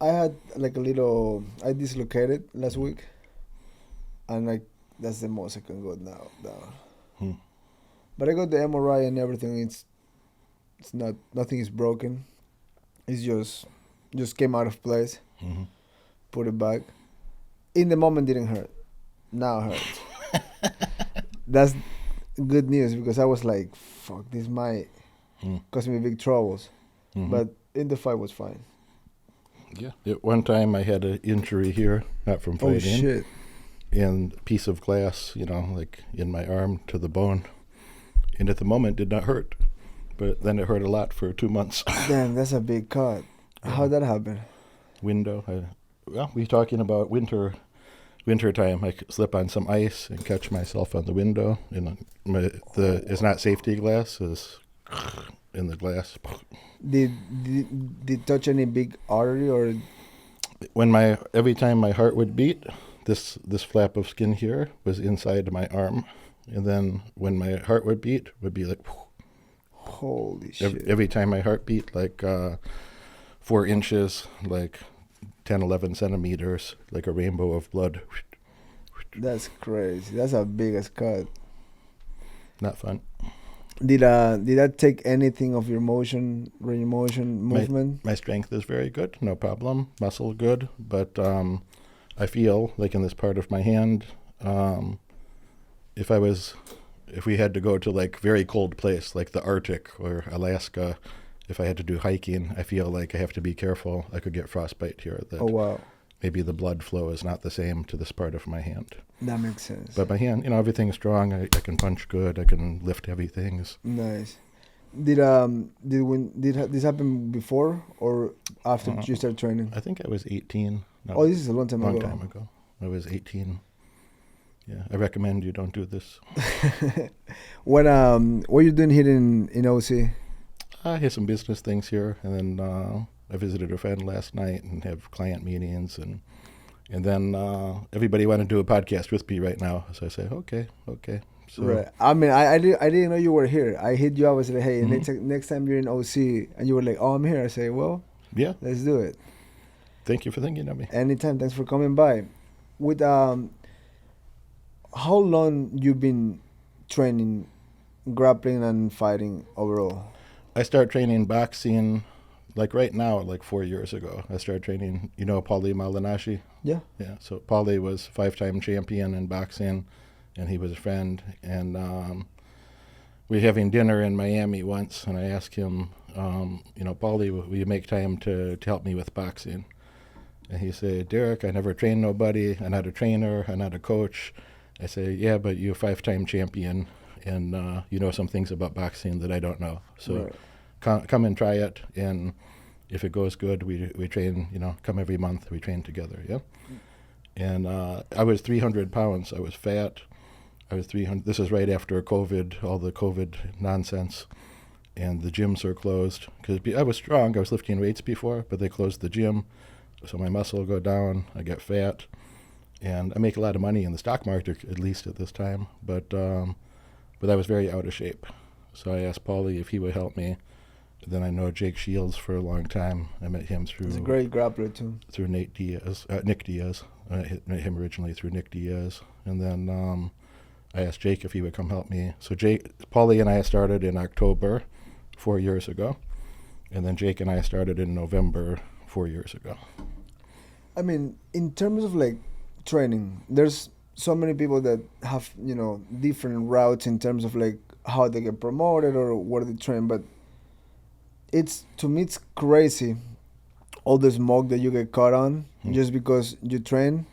I had like a little. I dislocated last week, and like that's the most I can go now. Down. Hmm. But I got the MRI and everything. It's not nothing is broken. It's just came out of place. Hmm. Put it back. In the moment didn't hurt. Now it hurts. That's good news because I was like, fuck, this might Hmm. cause me big troubles. Hmm. But in the fight was fine. Yeah. At one time I had an injury here, not from Oh fighting, shit. and a piece of glass, like in my arm to the bone. And at the moment did not hurt. But then it hurt a lot for 2 months. Damn, that's a big cut. How'd that happen? Window. Well, we're talking about winter time. I slip on some ice and catch myself on the window. And it's not safety glass. It's in the glass. Did touch any big artery or? Every time my heart would beat, this flap of skin here was inside my arm, and then when my heart would beat, would be like. Holy shit. Every time my heart beat, like 4 inches, like 10, 11 centimeters, like a rainbow of blood. That's crazy. That's a biggest cut. Not fun. Did that take anything of your motion, range of motion, movement? My strength is very good, no problem. Muscle good, but I feel like in this part of my hand, if we had to go to like very cold place like the Arctic or Alaska, if I had to do hiking, I feel like I have to be careful. I could get frostbite here. Oh wow. Maybe the blood flow is not the same to this part of my hand. That makes sense. But my hand, everything's strong. I can punch good. I can lift heavy things. Nice. Did this happen before or after you started training? I think I was 18. No, Oh, this is a long time ago. Long time ago. I was 18. Yeah, I recommend you don't do this. What are you doing here in OC? I had some business things here, and then I visited a friend last night and have client meetings, and then everybody wanted to do a podcast with me right now. So I said, okay. So, right. I mean, I didn't know you were here. I hit you up and said, hey, next time you're in OC, and you were like, oh, I'm here. I say, well, yeah, let's do it. Thank you for thinking of me. Anytime. Thanks for coming by. With how long you been training, grappling and fighting overall? I started training boxing, like right now, like 4 years ago. I started training, Paulie Malignaggi? Yeah. Yeah, so Paulie was 5-time champion in boxing, and he was a friend. And we were having dinner in Miami once, and I asked him, Paulie, will you make time to help me with boxing? And he said, Derek, I never trained nobody. I'm not a trainer. I'm not a coach. I say, yeah, but you're a 5-time champion, and you know some things about boxing that I don't know. So come and try it, and if it goes good, we train, come every month. We train together, yeah? And I was 300 pounds. I was fat. I was 300. This is right after COVID, all the COVID nonsense, and the gyms are closed. Because I was strong. I was lifting weights before, but they closed the gym, so my muscle will go down. I get fat. And I make a lot of money in the stock market, at least at this time, but I was very out of shape. So I asked Paulie if he would help me. Then I know Jake Shields for a long time. I met him through... He's a great grappler, too. Through Nick Diaz. I met him originally through Nick Diaz. And then I asked Jake if he would come help me. So Paulie and I started in October 4 years ago. And then Jake and I started in November 4 years ago. I mean, in terms of like training, there's so many people that have different routes in terms of like how they get promoted or what they train, but to me it's crazy all the smoke that you get caught on just because you train,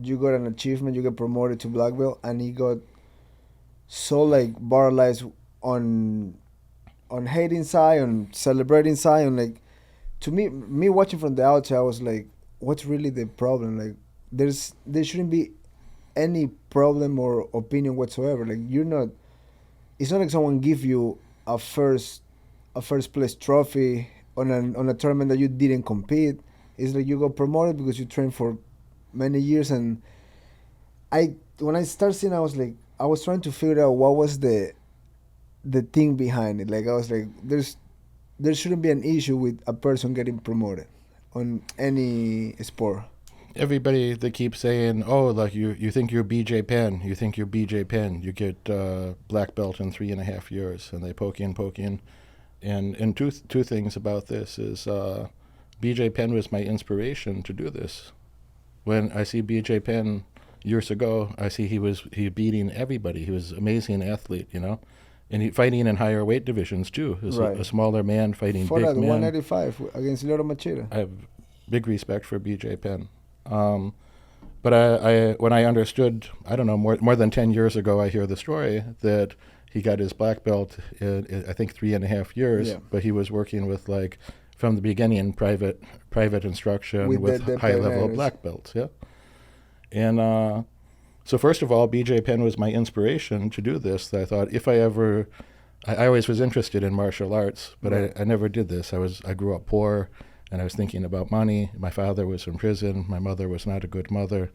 you got an achievement, you get promoted to black belt, and he got so like barrelized on hating side, on celebrating side, and like to me watching from the outside, I was like, what's really the problem? Like there shouldn't be any problem or opinion whatsoever. Like it's not like someone give you a first place trophy on a tournament that you didn't compete. It's like you got promoted because you trained for many years. And when I started seeing, I was trying to figure out what was the thing behind it. Like I was like, there shouldn't be an issue with a person getting promoted. on any sport? Everybody they keep saying, "Oh, like you think you're BJ Penn, you think you're BJ Penn, you get black belt in 3.5 years," and they poke in, and two things about this is BJ Penn was my inspiration to do this. When I see BJ Penn years ago, I see he beating everybody. He was an amazing athlete, and he fighting in higher weight divisions too. As Right. a smaller man fighting For big that men. 185 against Loro Machida. I have big respect for BJ Penn. But I when I understood, I don't know, more than 10 years ago, I hear the story that he got his black belt in I think 3.5 years, Yeah. but he was working with like from the beginning private instruction With with the high level pioneers. black belts, yeah. And so first of all, BJ Penn was my inspiration to do this. I thought if I ever, I always was interested in martial arts, but Right. I never did this. I grew up poor, and I was thinking about money. My father was in prison. My mother was not a good mother.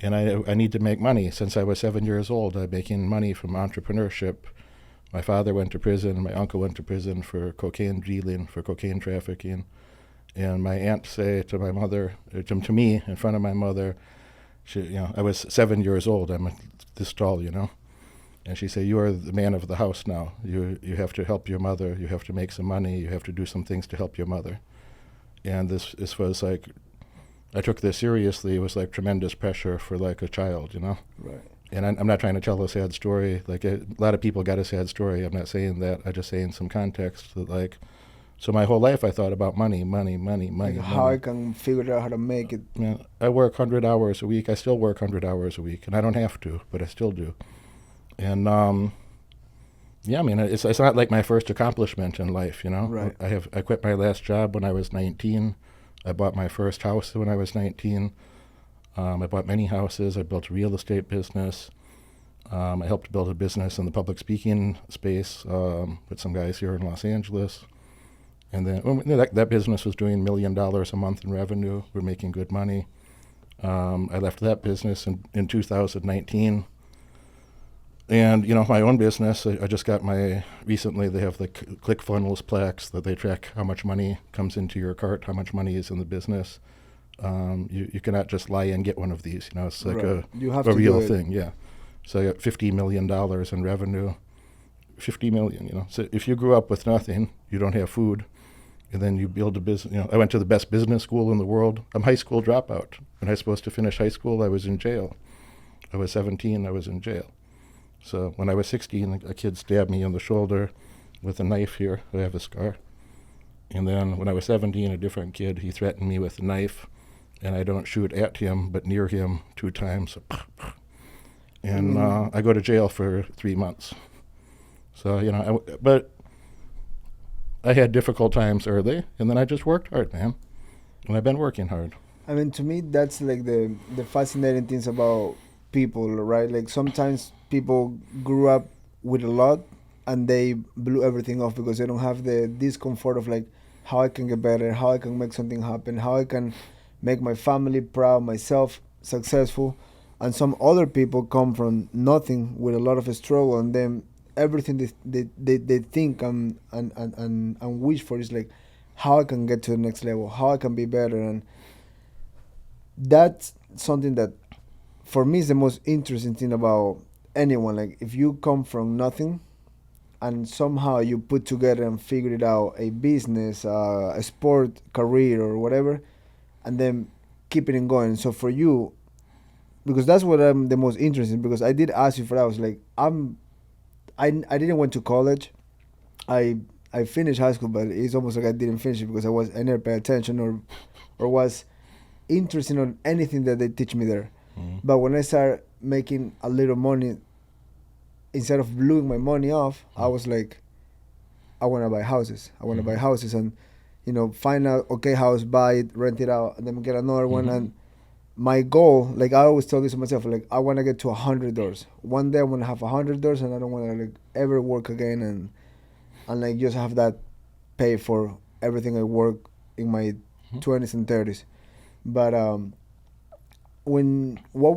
And I need to make money. Since I was 7 years old, I'm making money from entrepreneurship. My father went to prison. My uncle went to prison for cocaine dealing, for cocaine trafficking. And my aunt say to my mother, to me in front of my mother, I was 7 years old. I'm this tall, And she said, "You are the man of the house now. You have to help your mother. You have to make some money. You have to do some things to help your mother." And this was like, I took this seriously. It was like tremendous pressure for like a child, Right. And I'm not trying to tell a sad story. Like a lot of people got a sad story. I'm not saying that. I just say in some context that like, so my whole life I thought about money. Like how I can figure out how to make it. I work 100 hours a week. I still work 100 hours a week, and I don't have to, but I still do. And yeah, I mean, it's not like my first accomplishment in life, Right. I quit my last job when I was 19. I bought my first house when I was 19. I bought many houses. I built a real estate business. I helped build a business in the public speaking space with some guys here in Los Angeles. And then that business was doing $1 million a month in revenue. We're making good money. I left that business in 2019. And, my own business, I just got recently they have the ClickFunnels plaques that they track how much money comes into your cart, how much money is in the business. You cannot just lie and get one of these, it's like Right. You have a to real do it. thing, yeah. So I got $50 million in revenue, 50 million, So if you grew up with nothing, you don't have food, and then you build a business, I went to the best business school in the world. I'm a high school dropout. When I was supposed to finish high school, I was in jail. I was 17, I was in jail. So when I was 16, a kid stabbed me in the shoulder with a knife here. I have a scar. And then when I was 17, a different kid, he threatened me with a knife, and I don't shoot at him, but near him 2 times. And I go to jail for 3 months. So, but I had difficult times early, and then I just worked hard, man. And I've been working hard. I mean, to me, that's like the fascinating things about people, right? Like sometimes people grew up with a lot and they blew everything off because they don't have the discomfort of like how I can get better, how I can make something happen, how I can make my family proud, myself successful. And some other people come from nothing with a lot of struggle, and then everything they think and wish for is like how I can get to the next level, how I can be better. And that's something that for me is the most interesting thing about anyone. Like if you come from nothing and somehow you put together and figure it out, a business, a sport career or whatever, and then keep it going. So for you, because that's what I'm the most interested in, because I did ask you for that. I was like, I didn't went to college. I finished high school, but it's almost like I didn't finish it because I never paid attention or was interested in anything that they teach me there. Mm-hmm. But when I started making a little money, instead of blowing my money off, I was like, I want to buy houses. I want to buy houses and, find out, okay, house, buy it, rent it out, and then get another one. And my goal, like I always tell this to myself, like I want to get to 100 doors. One day I want to have 100 doors, and I don't want to like ever work again and like just have that pay for everything I work in my 20s and 30s. But when all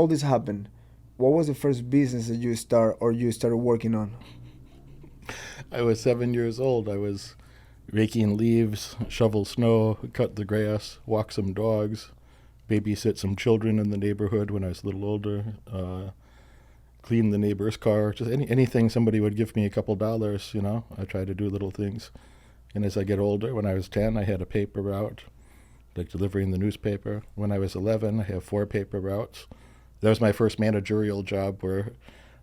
this happened, what was the first business that you started working on? I was 7 years old. I was raking leaves, shovel snow, cut the grass, walk some dogs, babysit some children in the neighborhood when I was a little older, clean the neighbor's car, just anything somebody would give me a couple dollars, you know. I try to do little things. And as I get older, when I was 10, I had a paper route, like delivering the newspaper. When I was 11, I have 4 paper routes. That was my first managerial job, where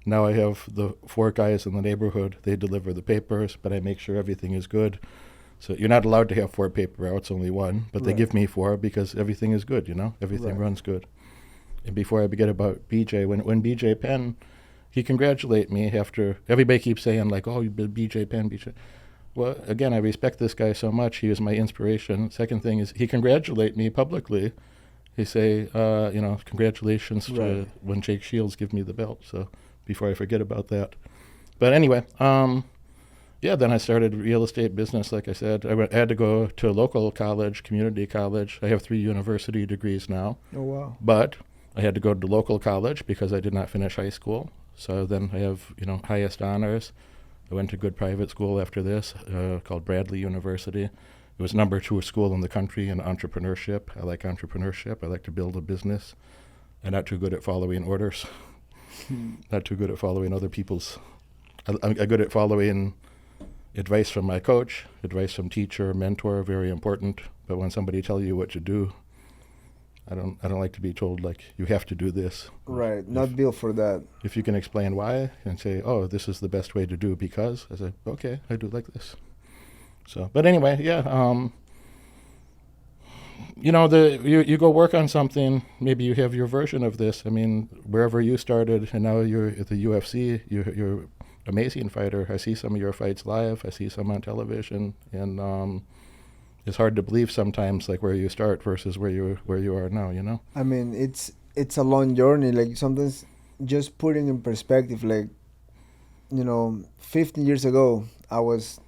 now I have the 4 guys in the neighborhood. They deliver the papers, but I make sure everything is good. So you're not allowed to have 4 paper routes, only 1, but they give me 4 because everything is good, you know? Everything runs good. And before I forget about BJ, when BJ Penn, he congratulated me after, everybody keeps saying like, oh, you did BJ Penn, BJ. Well, again, I respect this guy so much. He was my inspiration. Second thing is he congratulated me publicly. He say, you know, congratulations to when Jake Shields give me the belt. So before I forget about that. But anyway, yeah, then I started real estate business, like I said. I had to go to a local college, community college. I have 3 university degrees now. Oh, wow. But I had to go to local college because I did not finish high school. So then I have, you know, highest honors. I went to good private school after this, called Bradley University. It was number 2 school in the country in entrepreneurship. I like entrepreneurship. I like to build a business. I'm not too good at following orders. Not too good at following other people's. I'm good at following advice from my coach, advice from teacher, mentor, very important. But when somebody tells you what to do, I don't like to be told like you have to do this. Right, not built for that. If you can explain why and say, oh, this is the best way to do because, I say, okay, I do like this. So, but anyway, yeah. You know, you go work on something. Maybe you have your version of this. I mean, wherever you started, and now you're at the UFC. You're amazing fighter. I see some of your fights live. I see some on television, and it's hard to believe sometimes, like where you start versus where you are now. You know. I mean, it's a long journey. Like sometimes, just putting in perspective, like, you know, 15 years ago, I was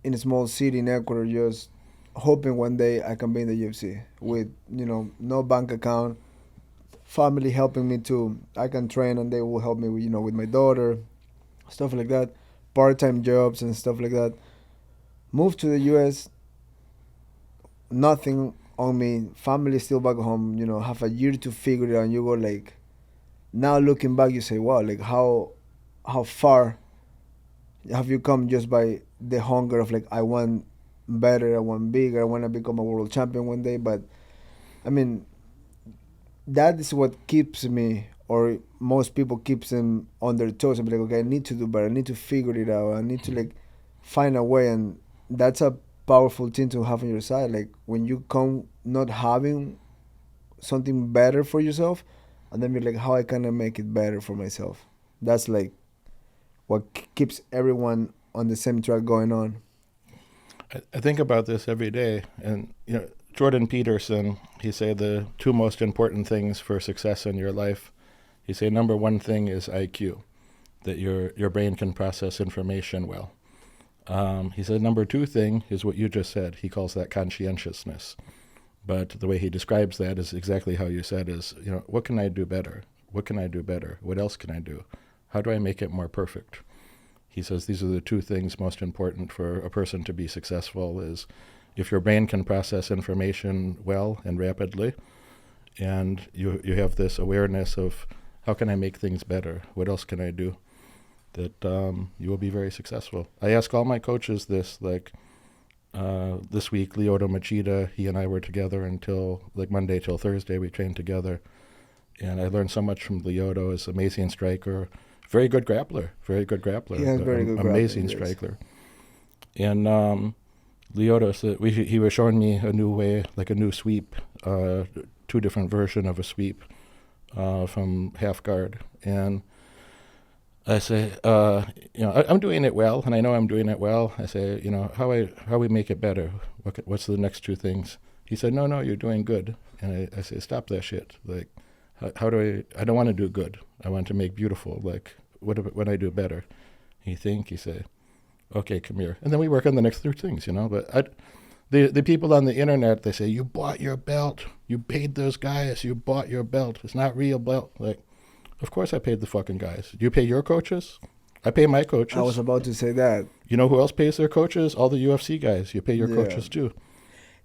in a small city in Ecuador, just hoping one day I can be in the UFC with, you know, no bank account, family helping me too. I can train and they will help me with, you know, with my daughter, stuff like that, part-time jobs and stuff like that. Moved to the US, nothing on me, family still back home, you know, have a year to figure it out. And you go like, now looking back, you say, wow, like how far have you come just by the hunger of like, I want better, I want bigger, I want to become a world champion one day. But I mean, that is what keeps me, or most people keeps them on their toes and be like, okay, I need to do better, I need to figure it out, I need to like find a way. And that's a powerful thing to have on your side. Like when you come not having something better for yourself, and then you're like, how I can make it better for myself. That's like what keeps everyone on the same track going on. I think about this every day, and you know, Jordan Peterson, he said the 2 most important things for success in your life. He said number 1 thing is IQ, that your brain can process information well. He said number 2 thing is what you just said. He calls that conscientiousness. But the way he describes that is exactly how you said, is, you know, what can I do better? What can I do better? What else can I do? How do I make it more perfect? He says these are the 2 things most important for a person to be successful, is if your brain can process information well and rapidly, and you have this awareness of how can I make things better? What else can I do? That you will be very successful. I ask all my coaches this, like this week, Lyoto Machida, he and I were together until like Monday till Thursday, we trained together. And I learned so much from Lyoto. He's an amazing striker, very good grappler. He has very good amazing striker. And Lyoto said he was showing me a new way, like a new sweep, 2 different version of a sweep from half guard. And I say, you know, I'm doing it well, and I know I'm doing it well. I say, you know, how we make it better? What's the next 2 things? He said, no, you're doing good. And I say, stop that shit. Like, how do I don't want to do good. I want to make beautiful. Like, what I do better? He say, okay, come here. And then we work on the next 3 things, you know. But the people on the internet, they say, you bought your belt. You paid those guys. You bought your belt. It's not real belt. Like, of course I paid the fucking guys. Do you pay your coaches? I pay my I was coaches. about to say that. You know who else pays their coaches? All the UFC guys. You pay your Yeah. coaches too.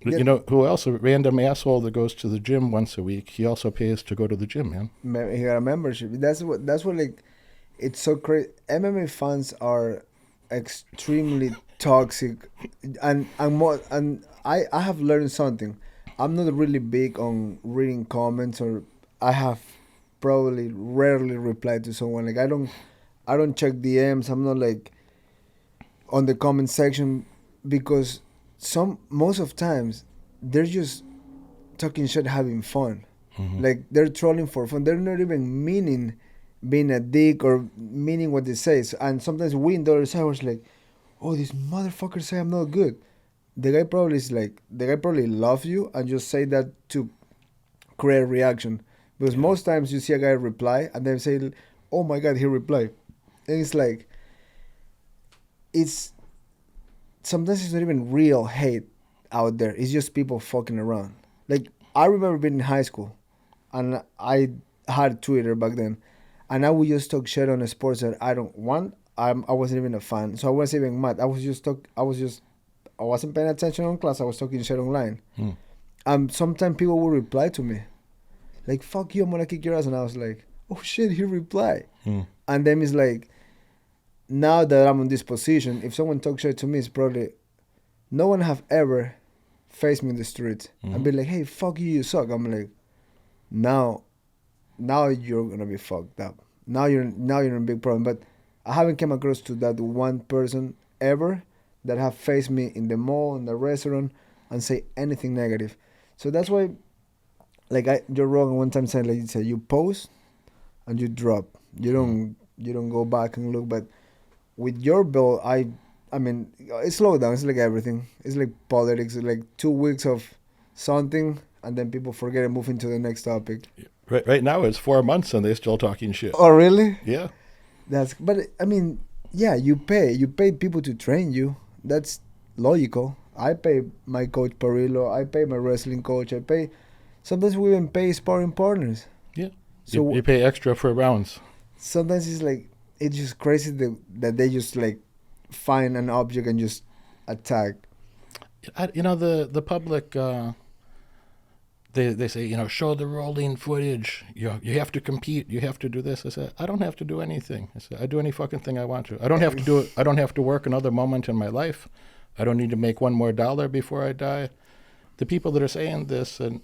But Yeah. you know who else? A random asshole that goes to the gym once a week. He also pays to go to the gym, man. He got a membership. That's what like it's so crazy. MMA fans are extremely toxic, and more. And I have learned something. I'm not really big on reading comments, or I have probably rarely replied to someone. Like I don't check DMs. I'm not like on the comment section because most of times they're just talking shit, having fun. Like they're trolling for fun. They're not even meaning being a dick or meaning what they say. And sometimes we in the other side was like, "Oh, this motherfucker say I'm not good." The guy probably loves you and just say that to create a reaction. Because most times you see a guy reply and then say, "Oh my god, he replied," and it's like, it's sometimes it's not even real hate out there. It's just people fucking around. Like I remember being in high school, and I had Twitter back then, and I would just talk shit on the sports that I don't want. I wasn't even a fan, so I wasn't even mad. I wasn't paying attention on class. I was talking shit online. Sometimes people would reply to me, like "fuck you, I'm gonna kick your ass," and I was like, "Oh shit," he replied. And then it's like, now that I'm in this position, if someone talks shit to me, it's probably no one have ever faced me in the street and be like, "Hey, fuck you, you suck." I'm like, now you're gonna be fucked up. Now you're in a big problem. But I haven't come across to that one person ever that have faced me in the mall, in the restaurant, and say anything negative. So that's why, like Joe Rogan one time said, like you said, you post and you drop. You don't go back and look. But with your belt, I mean, it's slow down. It's like everything. It's like politics. It's like 2 weeks of something, and then people forget and move into the next topic. Right now it's 4 months and they're still talking shit. Oh, really? Yeah. But I mean, yeah, you pay people to train you. That's logical. I pay my coach Parillo. I pay my wrestling coach. Sometimes we even pay sparring partners. Yeah. So you pay extra for rounds. sometimes it's like, it's just crazy that they just like find an object and just attack. The public, they say, show the rolling footage. You have to compete. You have to do this. I said, I don't have to do anything. I said, I do any fucking thing I want to. I don't have to do it. I don't have to work another moment in my life. I don't need to make one more dollar before I die. The people that are saying this, and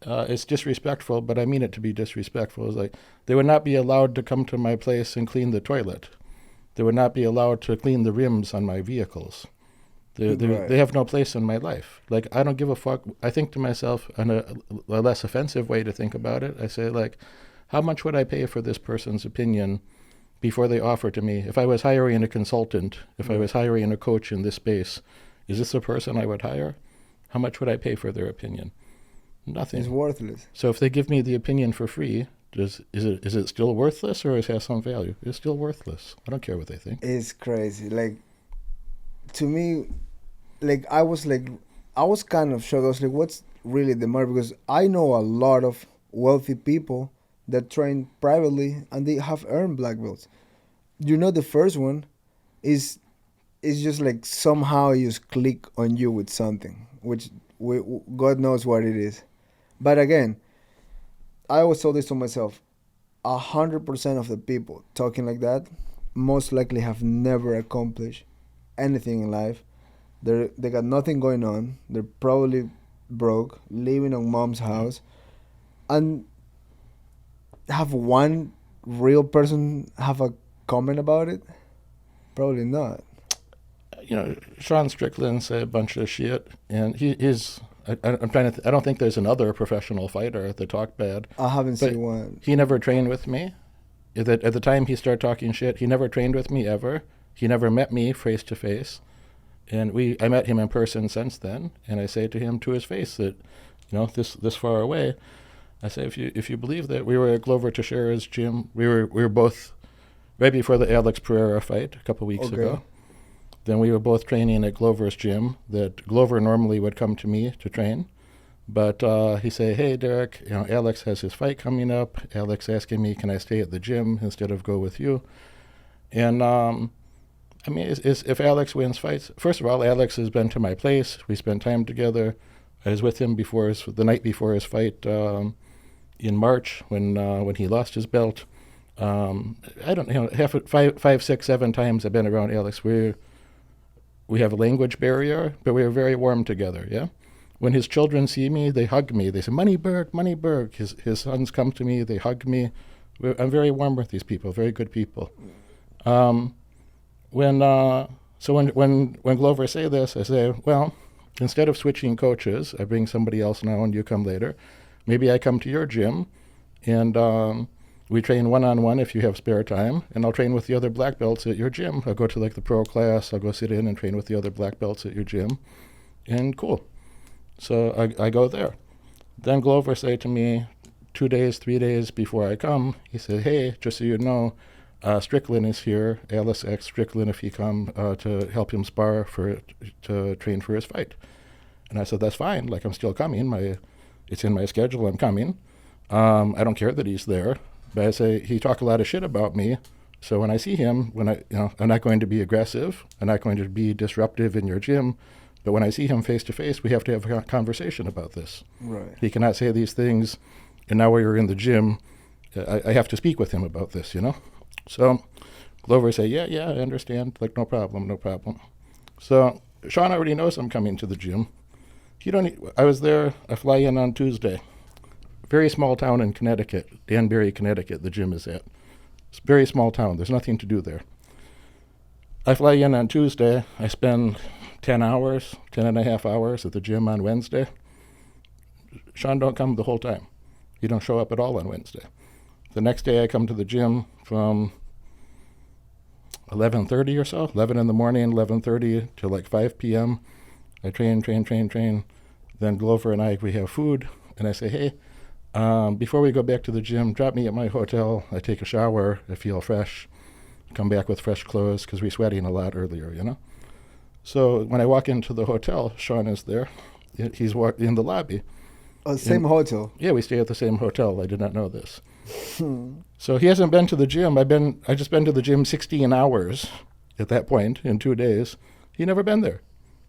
it's disrespectful, but I mean it to be disrespectful. It's like they would not be allowed to come to my place and clean the toilet. They would not be allowed to clean the rims on my vehicles. They have no place in my life. Like, I don't give a fuck. I think to myself, in a less offensive way to think about it, I say, like, how much would I pay for this person's opinion before they offer to me? If I was hiring a consultant, if I was hiring a coach in this space, is this a person I would hire? How much would I pay for their opinion? Nothing. It's worthless. So if they give me the opinion for free, is it still worthless, or does it have some value? It's still worthless. I don't care what they think. It's crazy. Like, to me, like I was kind of shocked. I was like, what's really the matter? Because I know a lot of wealthy people that train privately and they have earned black belts. The first one is just like somehow you just click on you with something, which God knows what it is. But again, I always told this to myself: 100% of the people talking like that most likely have never accomplished anything in life. They got nothing going on. They're probably broke, living on mom's house, and have one real person have a comment about it? Probably not. Sean Strickland said a bunch of shit, and he's. I'm trying to. I don't think there's another professional fighter that talked bad. I haven't seen one. He never trained with me. At the time he started talking shit, he never trained with me ever. He never met me face to face, and I met him in person since then. And I say to him to his face that, this far away, I say, if you believe that we were at Glover Teixeira's gym, we were both right before the Alex Pereira fight a couple weeks ago. Then we were both training at Glover's gym. That Glover normally would come to me to train, but he say, "Hey, Derek, Alex has his fight coming up. Alex asking me, can I stay at the gym instead of go with you?" And I mean, if Alex wins fights, first of all, Alex has been to my place. We spent time together. I was with him the night before his fight in March when he lost his belt. I don't know, five, six, 7 times I've been around Alex. We have a language barrier, but we are very warm together. Yeah. When his children see me, they hug me. They say, Moneyberg, Moneyberg. His sons come to me. They hug me. I'm very warm with these people. Very good people. When Glover say this, I say, well, instead of switching coaches, I bring somebody else now and you come later. Maybe I come to your gym and we train one-on-one if you have spare time, and I'll train with the other black belts at your gym. I'll go to like the pro class. I'll go sit in and train with the other black belts at your gym, and cool. So I go there. Then Glover say to me 2 days, 3 days before I come, he said, hey, just so you know, Strickland is here, Alice X Strickland, if he come to help him spar to train for his fight. And I said, that's fine. Like, I'm still coming. It's in my schedule. I'm coming. I don't care that he's there. But I say, he talk a lot of shit about me. So when I see him, I'm not going to be aggressive. I'm not going to be disruptive in your gym. But when I see him face to face, we have to have a conversation about this. Right. He cannot say these things. And now we're in the gym. I have to speak with him about this, So Glover say, yeah, I understand. Like, no problem. So Sean already knows I'm coming to the gym. I was there. I fly in on Tuesday. Very small town in Connecticut, Danbury, Connecticut, the gym is at. It's a very small town. There's nothing to do there. I fly in on Tuesday. I spend 10 and a half hours at the gym on Wednesday. Sean don't come the whole time. He don't show up at all on Wednesday. The next day I come to the gym from 11:30 or so, 11 in the morning, 11:30 to like 5 p.m. I train. Then Glover and we have food, and I say, hey, before we go back to the gym, drop me at my hotel. I take a shower. I feel fresh. Come back with fresh clothes because we're sweating a lot earlier, So when I walk into the hotel, Sean is there. He's in the lobby. Oh, same hotel? Yeah, we stay at the same hotel. I did not know this. So he hasn't been to the gym. I just been to the gym 16 hours at that point in 2 days. He never been there.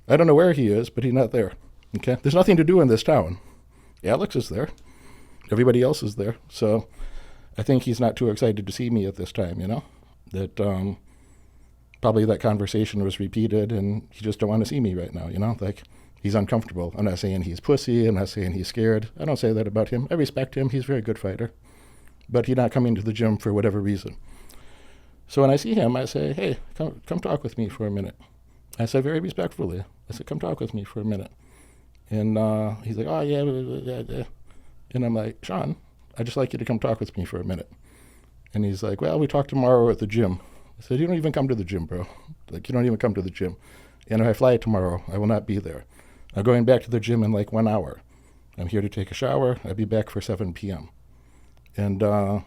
I don't know where he is, but he's not there. Okay? There's nothing to do in this town. Alex is there. Everybody else is there. So I think he's not too excited to see me at this time, That probably that conversation was repeated and he just don't want to see me right now, Like, he's uncomfortable. I'm not saying he's pussy. I'm not saying he's scared. I don't say that about him. I respect him. He's a very good fighter. But he's not coming to the gym for whatever reason. So when I see him, I say, hey, come talk with me for a minute. I say very respectfully. I said, come talk with me for a minute. And he's like, oh, yeah. And I'm like, Sean, I'd just like you to come talk with me for a minute. And he's like, well, we talk tomorrow at the gym. I said, you don't even come to the gym, bro. Like, you don't even come to the gym. And if I fly tomorrow, I will not be there. I'm going back to the gym in like 1 hour. I'm here to take a shower. I'll be back for 7 p.m. And so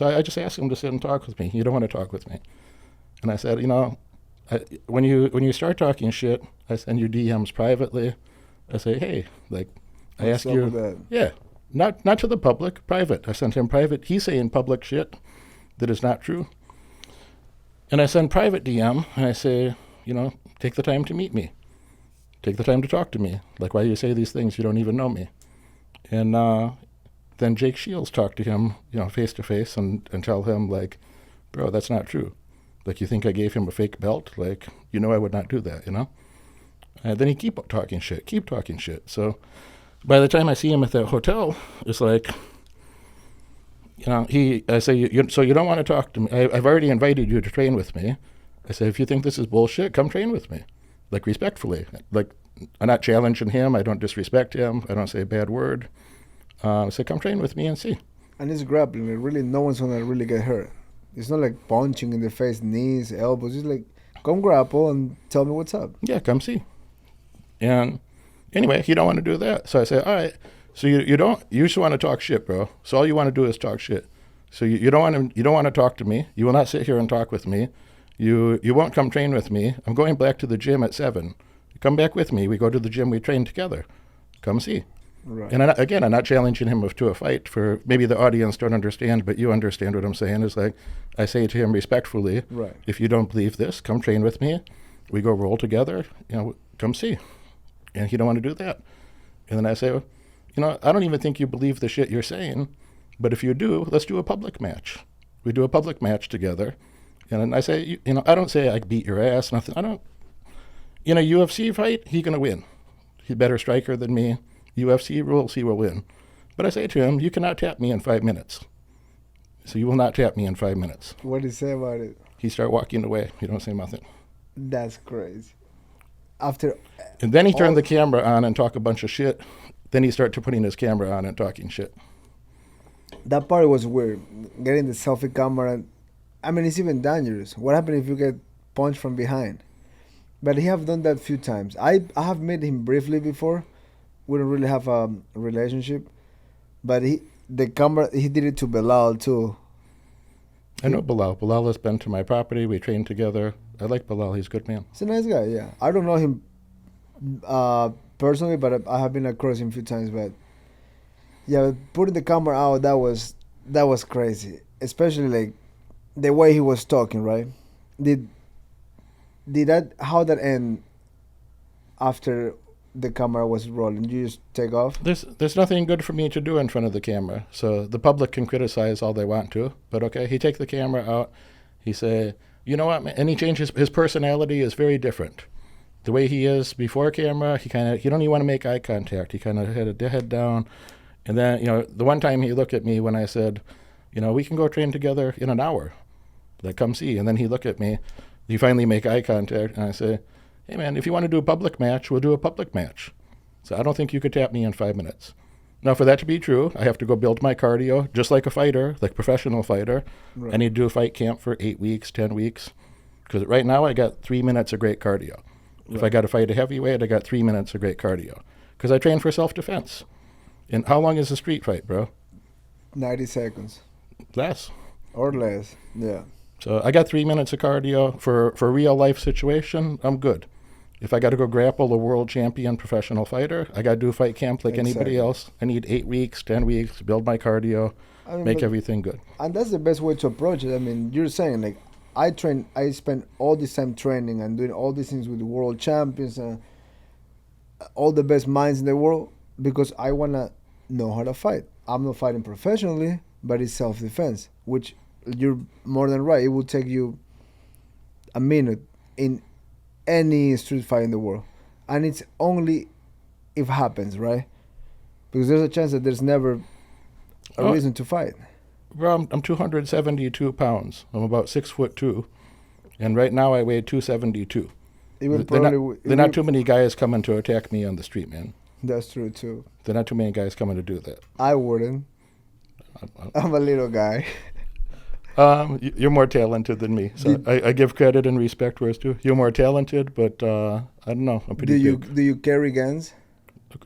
I just asked him to sit and talk with me. You don't want to talk with me. And I said, when you start talking shit, I send you DMs privately. I say, hey, like, I ask you, yeah, not to the public, private. I sent him private. He's saying public shit that is not true. And I send private DM, and I say, take the time to meet me. Take the time to talk to me. Like, why do you say these things? You don't even know me. And then Jake Shields talked to him, face to face and tell him, like, bro, that's not true. Like, you think I gave him a fake belt? Like, I would not do that, And then he keep talking shit. So by the time I see him at the hotel, it's like, I say, so you don't want to talk to me. I've already invited you to train with me. I say, if you think this is bullshit, come train with me. Like, respectfully. Like, I'm not challenging him. I don't disrespect him. I don't say a bad word. So come train with me and see. And it's grappling. Really, no one's going to really get hurt. It's not like punching in the face, knees, elbows. It's like, come grapple and tell me what's up. Yeah, come see. And anyway, he don't want to do that. So I say, all right. So you just want to talk shit, bro. So all you want to do is talk shit. So you don't want to talk to me. You will not sit here and talk with me. You won't come train with me. I'm going back to the gym at 7. Come back with me. We go to the gym. We train together. Come see. Right. And I'm not challenging him to a fight. For maybe the audience don't understand, but you understand what I'm saying. Is like I say to him respectfully, Right. if you don't believe this, come train with me. We go roll together. Come see. And he don't want to do that. And then I say, I don't even think you believe the shit you're saying, but if you do, let's do a public match. We do a public match together. And then I say, I don't say I beat your ass, nothing. I don't. UFC fight, he gonna win. He's a better striker than me. UFC rules, he will win. But I say to him, you cannot tap me in 5 minutes. So you will not tap me in 5 minutes. What do you say about it? He start walking away. He don't say nothing. That's crazy. After. And then he turned the camera on and talk a bunch of shit. Then he started putting his camera on and talking shit. That part was weird. Getting the selfie camera. I mean, it's even dangerous. What happens if you get punched from behind? But he have done that a few times. I have met him briefly before. We don't really have a relationship. But he did it to Bilal too. I know Bilal. Bilal has been to my property. We trained together. I like Bilal. He's a good man. He's a nice guy, yeah. I don't know him personally, but I have been across him a few times. But yeah, putting the camera out, that was crazy. Especially like the way he was talking, right? How that end after the camera was rolling? Did you just take off? There's nothing good for me to do in front of the camera. So the public can criticize all they want to, but okay, he take the camera out. He say, you know what, man? And he changes. His personality is very different. The way he is before camera, he don't even want to make eye contact. He kind of had a head down. And then, the one time he looked at me when I said, we can go train together in an hour. Like, come see. And then he looked at me. He finally make eye contact, and I say, hey, man, if you want to do a public match, we'll do a public match. So I don't think you could tap me in 5 minutes. Now, for that to be true, I have to go build my cardio, just like a fighter, like a professional fighter. Right. I need to do a fight camp for 8 weeks, 10 weeks. Because right now I got 3 minutes of great cardio. Right. If I got to fight a heavyweight, I got 3 minutes of great cardio. Because I train for self-defense. And how long is a street fight, bro? 90 seconds. Less. Or less, yeah. So I got 3 minutes of cardio for a real life situation. I'm good. If I got to go grapple a world champion professional fighter, I got to do a fight camp like anybody else. I need 8 weeks, 10 weeks, build my cardio, make everything good. And that's the best way to approach it. I mean, you're saying like I spend all this time training and doing all these things with the world champions and all the best minds in the world because I want to know how to fight. I'm not fighting professionally, but it's self-defense, which you're more than right. It will take you a minute in any street fight in the world. And it's only if it happens, right? Because there's a chance that there's never a reason to fight. Well, I'm 272 pounds. I'm about 6'2", and right now I weigh 272. There are not too many guys coming to attack me on the street, man. That's true too. There are not too many guys coming to do that. I wouldn't. I'm a little guy. You're more talented than me, so I give credit and respect where it's due. You're more talented, but I don't know. I'm pretty big. Do you carry guns?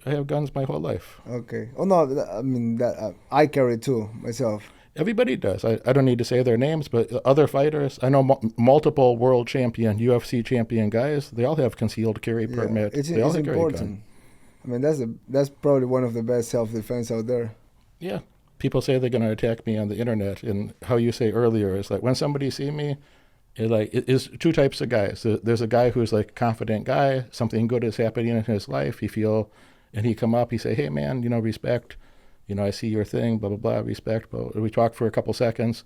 I have guns my whole life. Okay. Oh no, I mean that I carry too myself. Everybody does. I don't need to say their names, but other fighters, I know multiple world champion, UFC champion guys. They all have concealed carry permit. It's all important. I mean, that's probably one of the best self-defense out there. Yeah. People say they're going to attack me on the internet, and how you say earlier is like when somebody see me, it's two types of guys. There's a guy who's like a confident guy, something good is happening in his life. And he come up, he say, hey man, respect. I see your thing, blah, blah, blah, respect. But we talk for a couple seconds,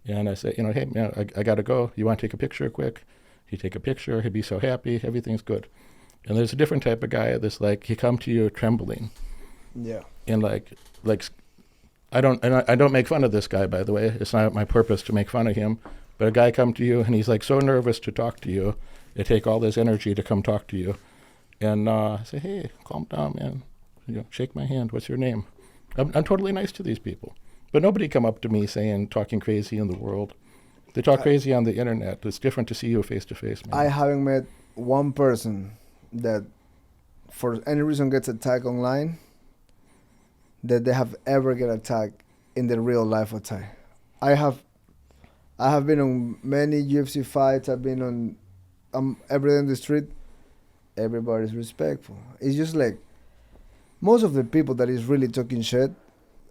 and I say, hey man, I got to go. You want to take a picture quick? He take a picture. He'd be so happy. Everything's good. And there's a different type of guy that's like, he come to you trembling. Yeah. And like I don't make fun of this guy, by the way. It's not my purpose to make fun of him. But a guy come to you, and he's like so nervous to talk to you. It take all this energy to come talk to you. And I say, hey, calm down, man. Shake my hand. What's your name? I'm totally nice to these people. But nobody come up to me talking crazy in the world. They talk crazy on the internet. It's different to see you face to face, man. I haven't met one person that for any reason gets attacked online that they have ever get attacked in the real life attack. I have been on many UFC fights. I've been on every day in the street. Everybody's respectful. It's just like most of the people that is really talking shit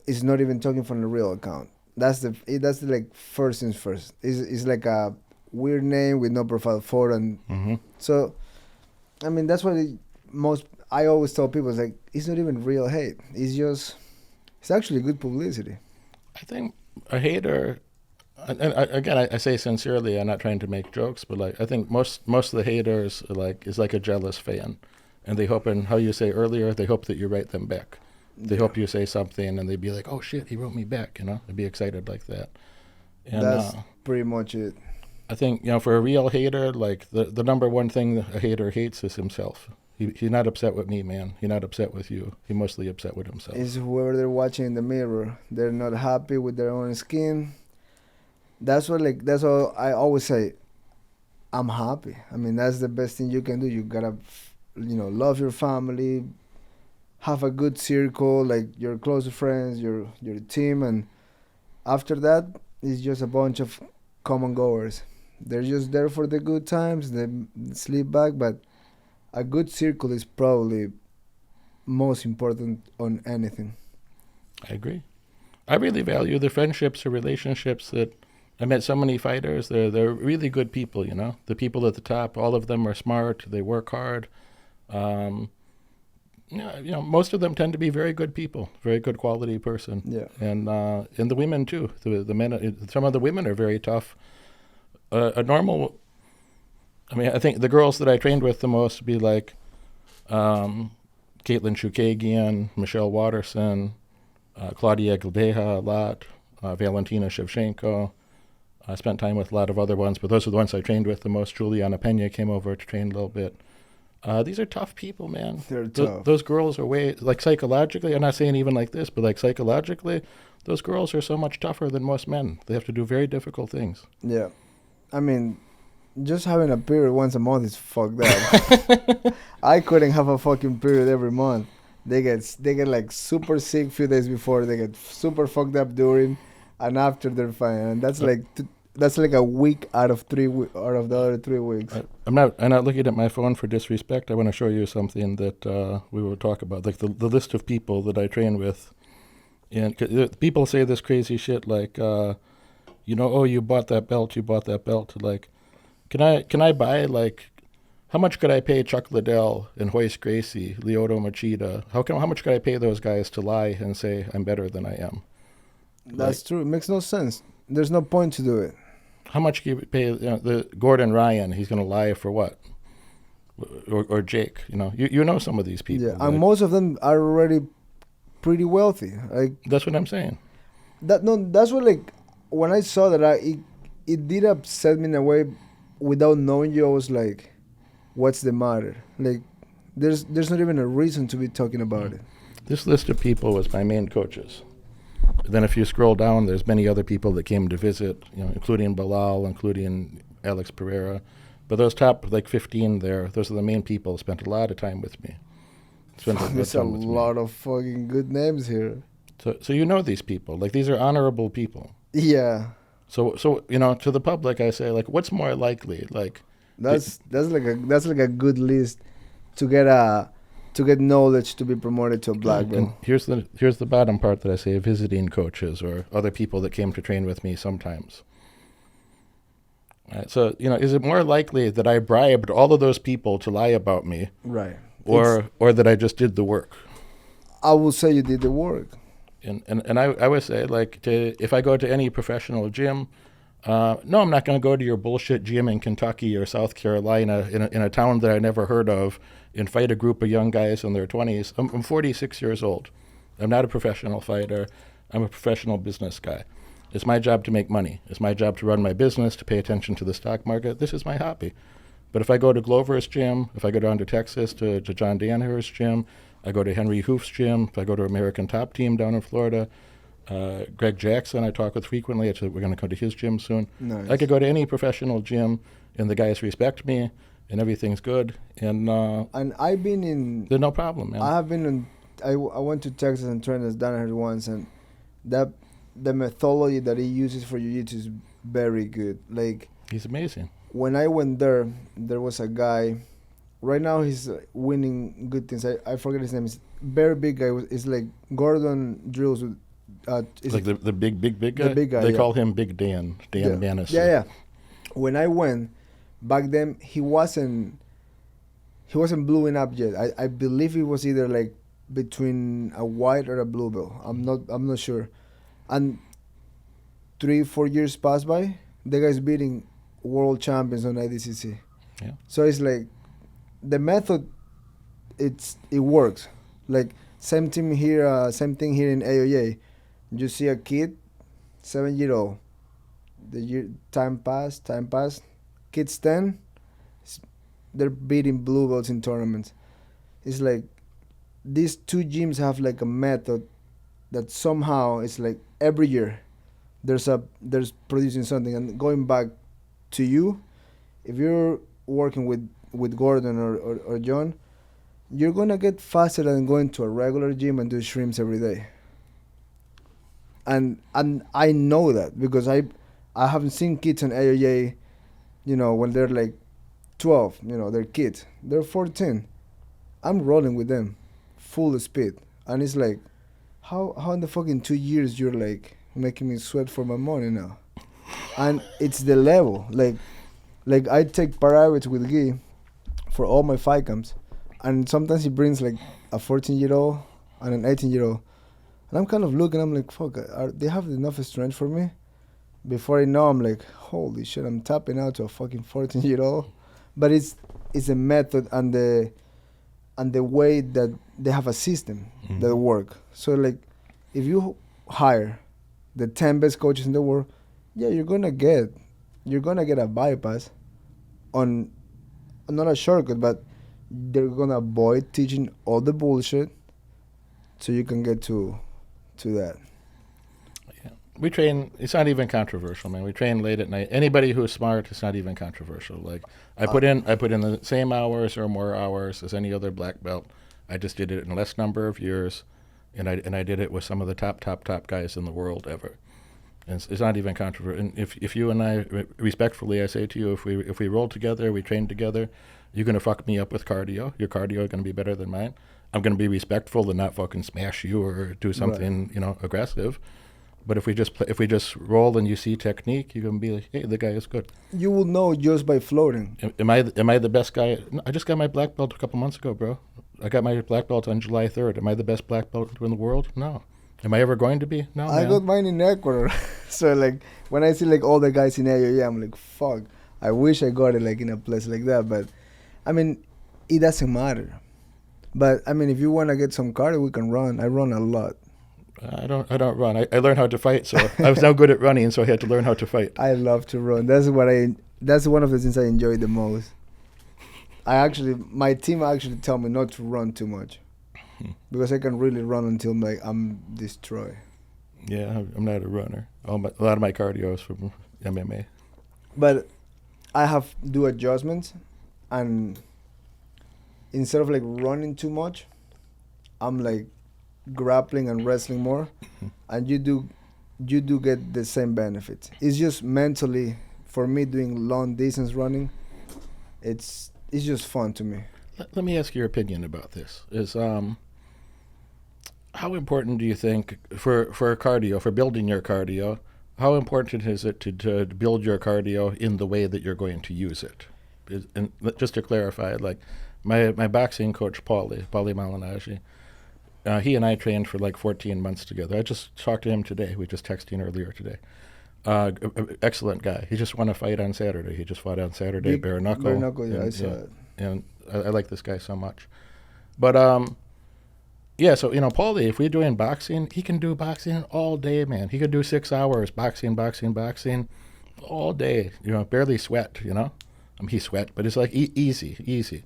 is not even talking from the real account. That's the like first things first. It's like a weird name with no profile photo, and Mm-hmm. so I mean that's what most I always tell people is like it's not even real hate. It's actually good publicity. I think a hater, and again, I say sincerely, I'm not trying to make jokes, but like I think most of the haters are like is like a jealous fan, and they hope, and how you say earlier, they hope that you write them back. They Yeah. hope you say something, and they'd be like, "Oh shit, he wrote me back," you know. They'd be excited like that. And That's pretty much it. I think for a real hater, like the number one thing that a hater hates is himself. He's not upset with me, man. He's not upset with you. He's mostly upset with himself. Is whoever they're watching in the mirror. They're not happy with their own skin. That's all I always say. I'm happy. I mean, that's the best thing you can do. You gotta, love your family, have a good circle, like your close friends, your team, and after that, it's just a bunch of common goers. They're just there for the good times. They sleep back, but a good circle is probably most important on anything. I agree. I really value the friendships or relationships that I met so many fighters. They're really good people, you know. The people at the top, all of them are smart. They work hard. Um, most of them tend to be very good people, very good quality person. Yeah. And the women too. The men, some of the women are very tough. A normal, I mean, I think the girls that I trained with the most would be like Caitlin Chukagian, Michelle Watterson, Claudia Gildeja a lot, Valentina Shevchenko. I spent time with a lot of other ones, but those are the ones I trained with the most. Juliana Pena came over to train a little bit. These are tough people, man. They're tough. Those girls are way, like psychologically, I'm not saying even like this, but like psychologically, those girls are so much tougher than most men. They have to do very difficult things. Yeah. I mean, just having a period once a month is fucked up. I couldn't have a fucking period every month. They get like super sick few days before. They get super fucked up during, and after they're fine. And that's like a week out of out of the other 3 weeks. I'm not looking at my phone for disrespect. I want to show you something that we will talk about, like the list of people that I train with. And people say this crazy shit like, oh, you bought that belt. Like, can I buy, like, how much could I pay Chuck Liddell and Hoist Gracie, Lyoto Machida? How much could I pay those guys to lie and say I'm better than I am? That's true. It makes no sense. There's no point to do it. How much can you pay the Gordon Ryan? He's going to lie for what? Or Jake, you know some of these people. Yeah, and most of them are already pretty wealthy. Like that's what I'm saying. That's what, like, when I saw that, it did upset me in a way. Without knowing you, I was like, what's the matter? Like, there's not even a reason to be talking about it. This list of people was my main coaches. Then if you scroll down, there's many other people that came to visit, including Bilal, including Alex Pereira. But those top, like, 15 there, those are the main people who spent a lot of time with me. There's a lot of fucking good names here. So you know these people. Like, these are honorable people. Yeah. So to the public, I say, like, what's more likely? Like, that's like a good list to get knowledge to be promoted to a black belt. Here's the bottom part that I say: visiting coaches or other people that came to train with me sometimes. So is it more likely that I bribed all of those people to lie about me, right, or that I just did the work? I will say you did the work. And I would say, like, if I go to any professional gym, no, I'm not going to go to your bullshit gym in Kentucky or South Carolina in a town that I never heard of and fight a group of young guys in their 20s. I'm 46 years old. I'm not a professional fighter. I'm a professional business guy. It's my job to make money. It's my job to run my business, to pay attention to the stock market. This is my hobby. But if I go to Glover's gym, if I go down to Texas to John Danaher's gym, I go to Henry Hoof's gym, if I go to American Top Team down in Florida, Greg Jackson I talk with frequently. We're going to go to his gym soon. Nice. I could go to any professional gym, and the guys respect me, and everything's good. And I've been in... There's no problem, man. I have been in... I went to Texas and trained as Danaher once, and the methodology that he uses for jiu-jitsu is very good. Like, he's amazing. when I went there was a guy right now he's winning good things. I forget his name. Is very big guy. Is like Gordon drills with. Is Like the big guy. the big guy? They Yeah. call him Big Dan. Dan Yeah. Manis. Yeah, yeah. When I went back then, he wasn't blowing up yet. I believe he was either like between a white or a blue belt. I'm not sure. And 3-4 years passed by, the guy's beating world champions on IDCC. Yeah. So it's like the method, it works. Like same thing here in AOA. You see a kid, 7-year-old. The year time passed. Kids 10, they're beating blue belts in tournaments. It's like these two gyms have like a method that somehow it's like every year there's producing something. And going back to you, if you're working with Gordon or John, you're gonna get faster than going to a regular gym and do shrimps every day. And I know that because I haven't seen kids in AOA, when they're like 12, they're kids. They're 14. I'm rolling with them, full speed, and it's like, how in the fucking 2 years you're like making me sweat for my money now, and it's the level. Like I take privates with Guy for all my fight camps, and sometimes he brings like a 14-year-old and an 18-year-old, and I'm kind of looking. I'm like, fuck, they have enough strength for me? Before I know, I'm like, holy shit, I'm tapping out to a fucking 14-year-old. But it's a method and the way that they have a system that work. So like, if you hire the 10 best coaches in the world, yeah, you're gonna get a bypass on not a shortcut, but they're gonna avoid teaching all the bullshit, so you can get to that. We train. It's not even controversial, man. We train late at night. Anybody who is smart, it's not even controversial. Like I put in the same hours or more hours as any other black belt. I just did it in less number of years, and I did it with some of the top guys in the world ever. And it's not even controversial. And if you and I, respectfully, I say to you, if we roll together, we train together, you're gonna fuck me up with cardio. Your cardio is gonna be better than mine. I'm gonna be respectful and not fucking smash you or do something aggressive. But if we just roll and you see technique, you're gonna be like, hey, the guy is good. You will know just by floating. Am I the best guy? No, I just got my black belt a couple months ago, bro. I got my black belt on July 3rd. Am I the best black belt in the world? No. Am I ever going to be? No. I got mine in Ecuador. So like when I see like all the guys in AOA, I'm like, fuck. I wish I got it like in a place like that. But I mean, it doesn't matter. But I mean, if you wanna get some cardio, we can run. I run a lot. I don't run. I learned how to fight, so I was now good at running, so I had to learn how to fight. I love to run. That's one of the things I enjoy the most. My team actually tell me not to run too much, because I can really run until like I'm destroyed. Yeah, I'm not a runner. A lot of my cardio is from MMA. But I have do adjustments, and instead of like running too much, I'm like grappling and wrestling more, and you do get the same benefits. It's just mentally, for me, doing long distance running, it's just fun to me. Let me ask your opinion about this. How important do you think for cardio, for building your cardio, how important is it to build your cardio in the way that you're going to use it? And just to clarify, like my boxing coach, Paulie Malignaggi, he and I trained for like 14 months together. I just talked to him today. We just texting earlier today. Excellent guy. He just won a fight on Saturday. He just fought on Saturday, bare knuckle. Bare knuckle, yeah, I saw it. And I like this guy so much. But so Paulie, if we're doing boxing, he can do boxing all day, man. He could do 6 hours boxing all day. Barely sweat. He sweat, but it's like easy.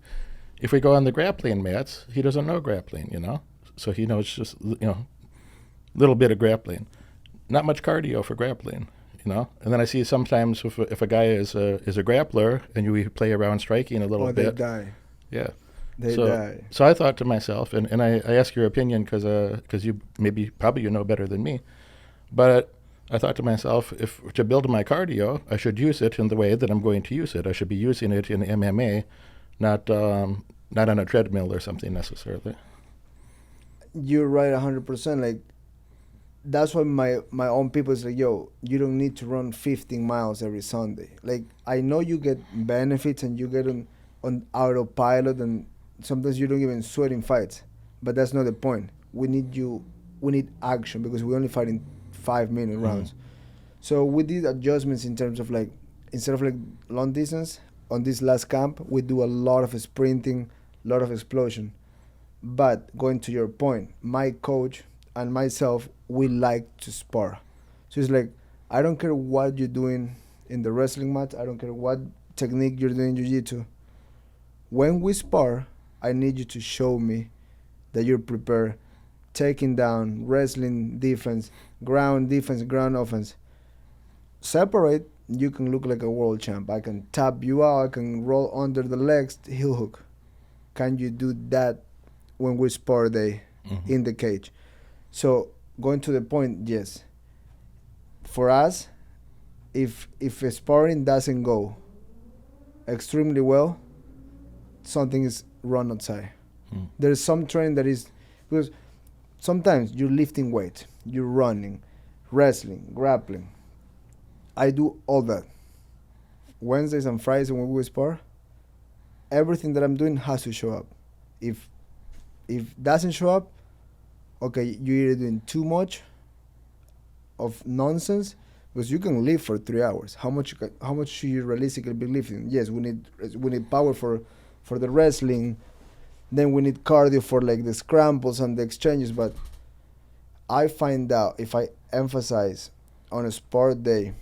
If we go on the grappling mats, he doesn't know grappling. So he knows just little bit of grappling, not much cardio for grappling, And then I see sometimes if a guy is a grappler and we play around striking a little bit, they die. Yeah, they die. So I thought to myself, and I ask your opinion because you probably know better than me, but I thought to myself, if to build my cardio, I should use it in the way that I'm going to use it. I should be using it in MMA not not on a treadmill or something necessarily. You're right 100%. Like, that's why my own people is like, yo, you don't need to run 15 miles every Sunday. Like, I know you get benefits and you get on autopilot, and sometimes you don't even sweat in fights, but that's not the point. We need action, because we only fight in 5 minute rounds. So we did adjustments in terms of, like, instead of like long distance, on this last camp we do a lot of sprinting, a lot of explosion. But going to your point, my coach and myself, we like to spar. So it's like, I don't care what you're doing in the wrestling mat, I don't care what technique you're doing in jiu-jitsu. When we spar, I need you to show me that you're prepared. Taking down, wrestling defense, ground offense. Separate, you can look like a world champ. I can tap you out, I can roll under the legs, heel hook. Can you do that when we spar day in the cage? So going to the point, yes. For us, if sparring doesn't go extremely well, something is wrong outside. There's some training that is, because sometimes you're lifting weight, you're running, wrestling, grappling. I do all that. Wednesdays and Fridays when we spar, everything that I'm doing has to show up. If doesn't show up, okay, you're either doing too much of nonsense, because you can lift for 3 hours. How much should you realistically be lifting? Yes, we need power for the wrestling. Then we need cardio for like the scrambles and the exchanges. But I find out if I emphasize on a sport day,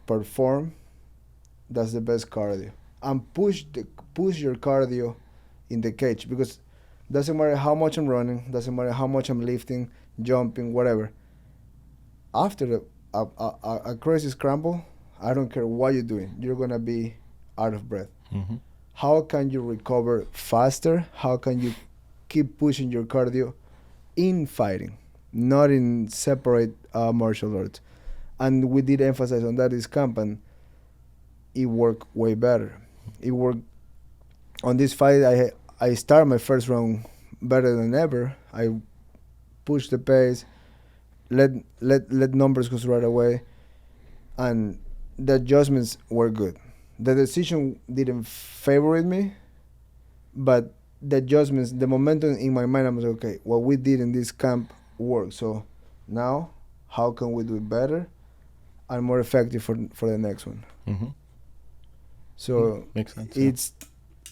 perform, that's the best cardio. And push your cardio in the cage, because doesn't matter how much I'm running, doesn't matter how much I'm lifting, jumping, whatever. After a crazy scramble, I don't care what you're doing, you're gonna be out of breath. How can you recover faster? How can you keep pushing your cardio in fighting, not in separate martial arts? And we did emphasize on that this camp, and it worked way better. It worked on this fight. I started my first round better than ever. I pushed the pace, let numbers go right away, and the adjustments were good. The decision didn't favor me, but the adjustments, the momentum in my mind, I was okay. What we did in this camp worked. So now, how can we do it better and more effective for the next one? So makes sense. It's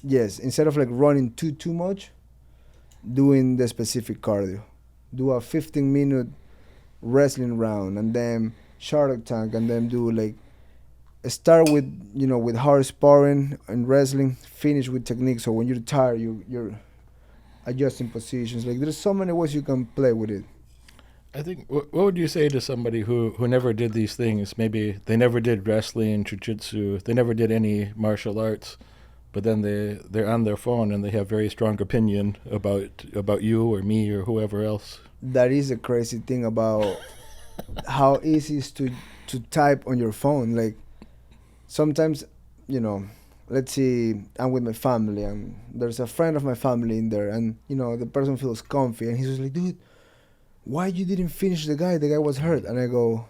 yes. Instead of like running too much, doing the specific cardio. Do a 15-minute wrestling round, and then shark tank, and then do like start with hard sparring and wrestling, finish with technique. So when you're tired, you're adjusting positions. Like, there's so many ways you can play with it. I think, what would you say to somebody who never did these things? Maybe they never did wrestling, jiu-jitsu, they never did any martial arts, but then they're on their phone and they have very strong opinion about you or me or whoever else. That is a crazy thing about how easy it is to type on your phone. Like, sometimes, let's see, I'm with my family, and there's a friend of my family in there, and, the person feels comfy, and he's just like, dude, why you didn't finish the guy? The guy was hurt. And I go,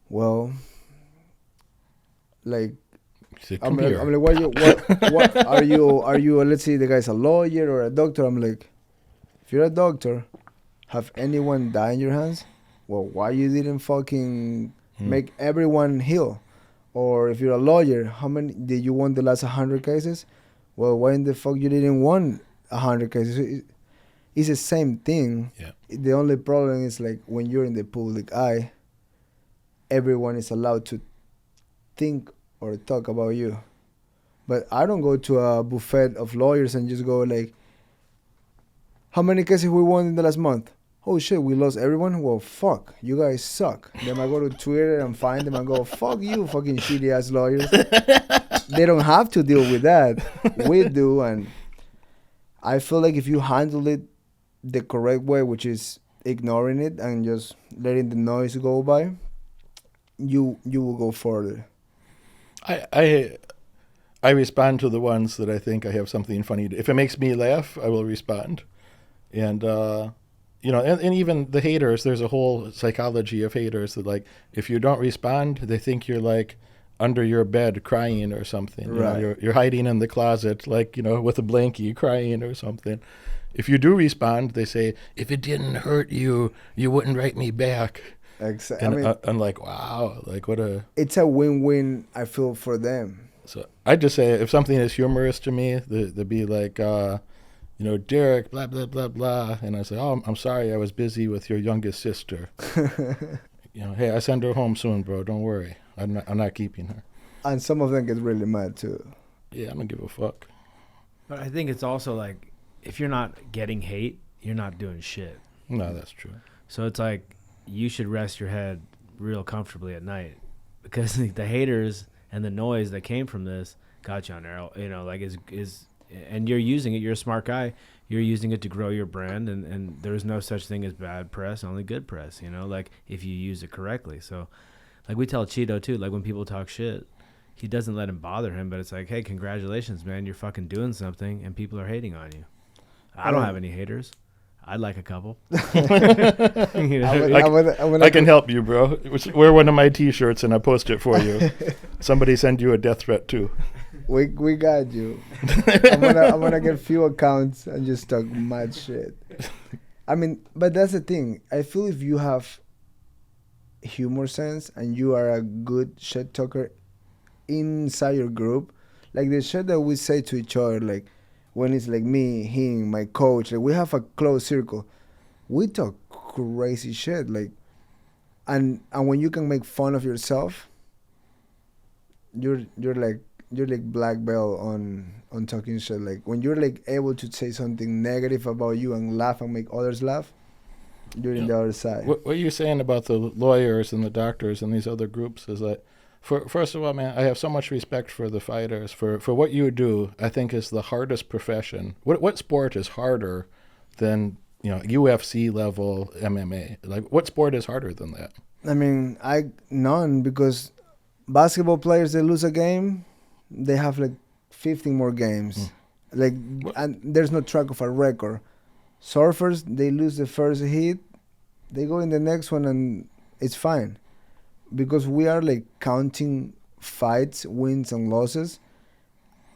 well, like, I'm like, what are you, let's say the guy's a lawyer or a doctor. I'm like, if you're a doctor, have anyone die in your hands? Well, why you didn't fucking make everyone heal? Or if you're a lawyer, how many did you won the last 100 cases? Well, why in the fuck you didn't won 100 cases? It's the same thing. Yeah. The only problem is, like, when you're in the public eye, everyone is allowed to think or talk about you. But I don't go to a buffet of lawyers and just go like, how many cases we won in the last month? Oh shit, we lost everyone? Well, fuck, you guys suck. Then I go to Twitter and find them and go, fuck you, fucking shitty ass lawyers. They don't have to deal with that. We do. And I feel like if you handle it the correct way, which is ignoring it and just letting the noise go by, you will go further. I I respond to the ones that I think I have something funny to. If it makes me laugh, I will respond. And and even the haters, there's a whole psychology of haters that, like, if you don't respond, they think you're like under your bed crying or something. Right. You're hiding in the closet, like, with a blankie crying or something. If you do respond, they say, if it didn't hurt you, you wouldn't write me back. Exactly. And I'm like, wow, like what a. It's a win-win, I feel, for them. So I just say, if something is humorous to me, they'd be like, Derek, blah, blah, blah, blah. And I say, oh, I'm sorry, I was busy with your youngest sister. Hey, I send her home soon, bro. Don't worry. I'm not keeping her. And some of them get really mad, too. Yeah, I don't give a fuck. But I think it's also like, if you're not getting hate, you're not doing shit. No, that's true. So it's like, you should rest your head real comfortably at night, because the haters and the noise that came from this got you on there. And you're using it. You're a smart guy. You're using it to grow your brand, and there's no such thing as bad press, only good press. Like if you use it correctly. So, like we tell Chito too. Like when people talk shit, he doesn't let him bother him. But it's like, hey, congratulations, man. You're fucking doing something, and people are hating on you. I don't have any haters. I'd like a couple. I can help you, bro. Wear one of my T-shirts and I'll post it for you. Somebody send you a death threat too. We got you. I'm gonna get few accounts and just talk mad shit. I mean, but that's the thing. I feel if you have humor sense and you are a good shit talker inside your group, like the shit that we say to each other, like when it's like me, him, my coach, like we have a close circle. We talk crazy shit, like, and when you can make fun of yourself, you're like black belt on talking shit. Like when you're like able to say something negative about you and laugh and make others laugh, you're in the other side. What you're saying about the lawyers and the doctors and these other groups is that, first of all, man, I have so much respect for the fighters for what you do. I think is the hardest profession. What sport is harder than UFC level MMA? Like what sport is harder than that? I mean, none, because basketball players, they lose a game, they have like 15 more games. Like, and there's no track of a record. Surfers, they lose the first hit, they go in the next one and it's fine. Because we are like counting fights, wins and losses,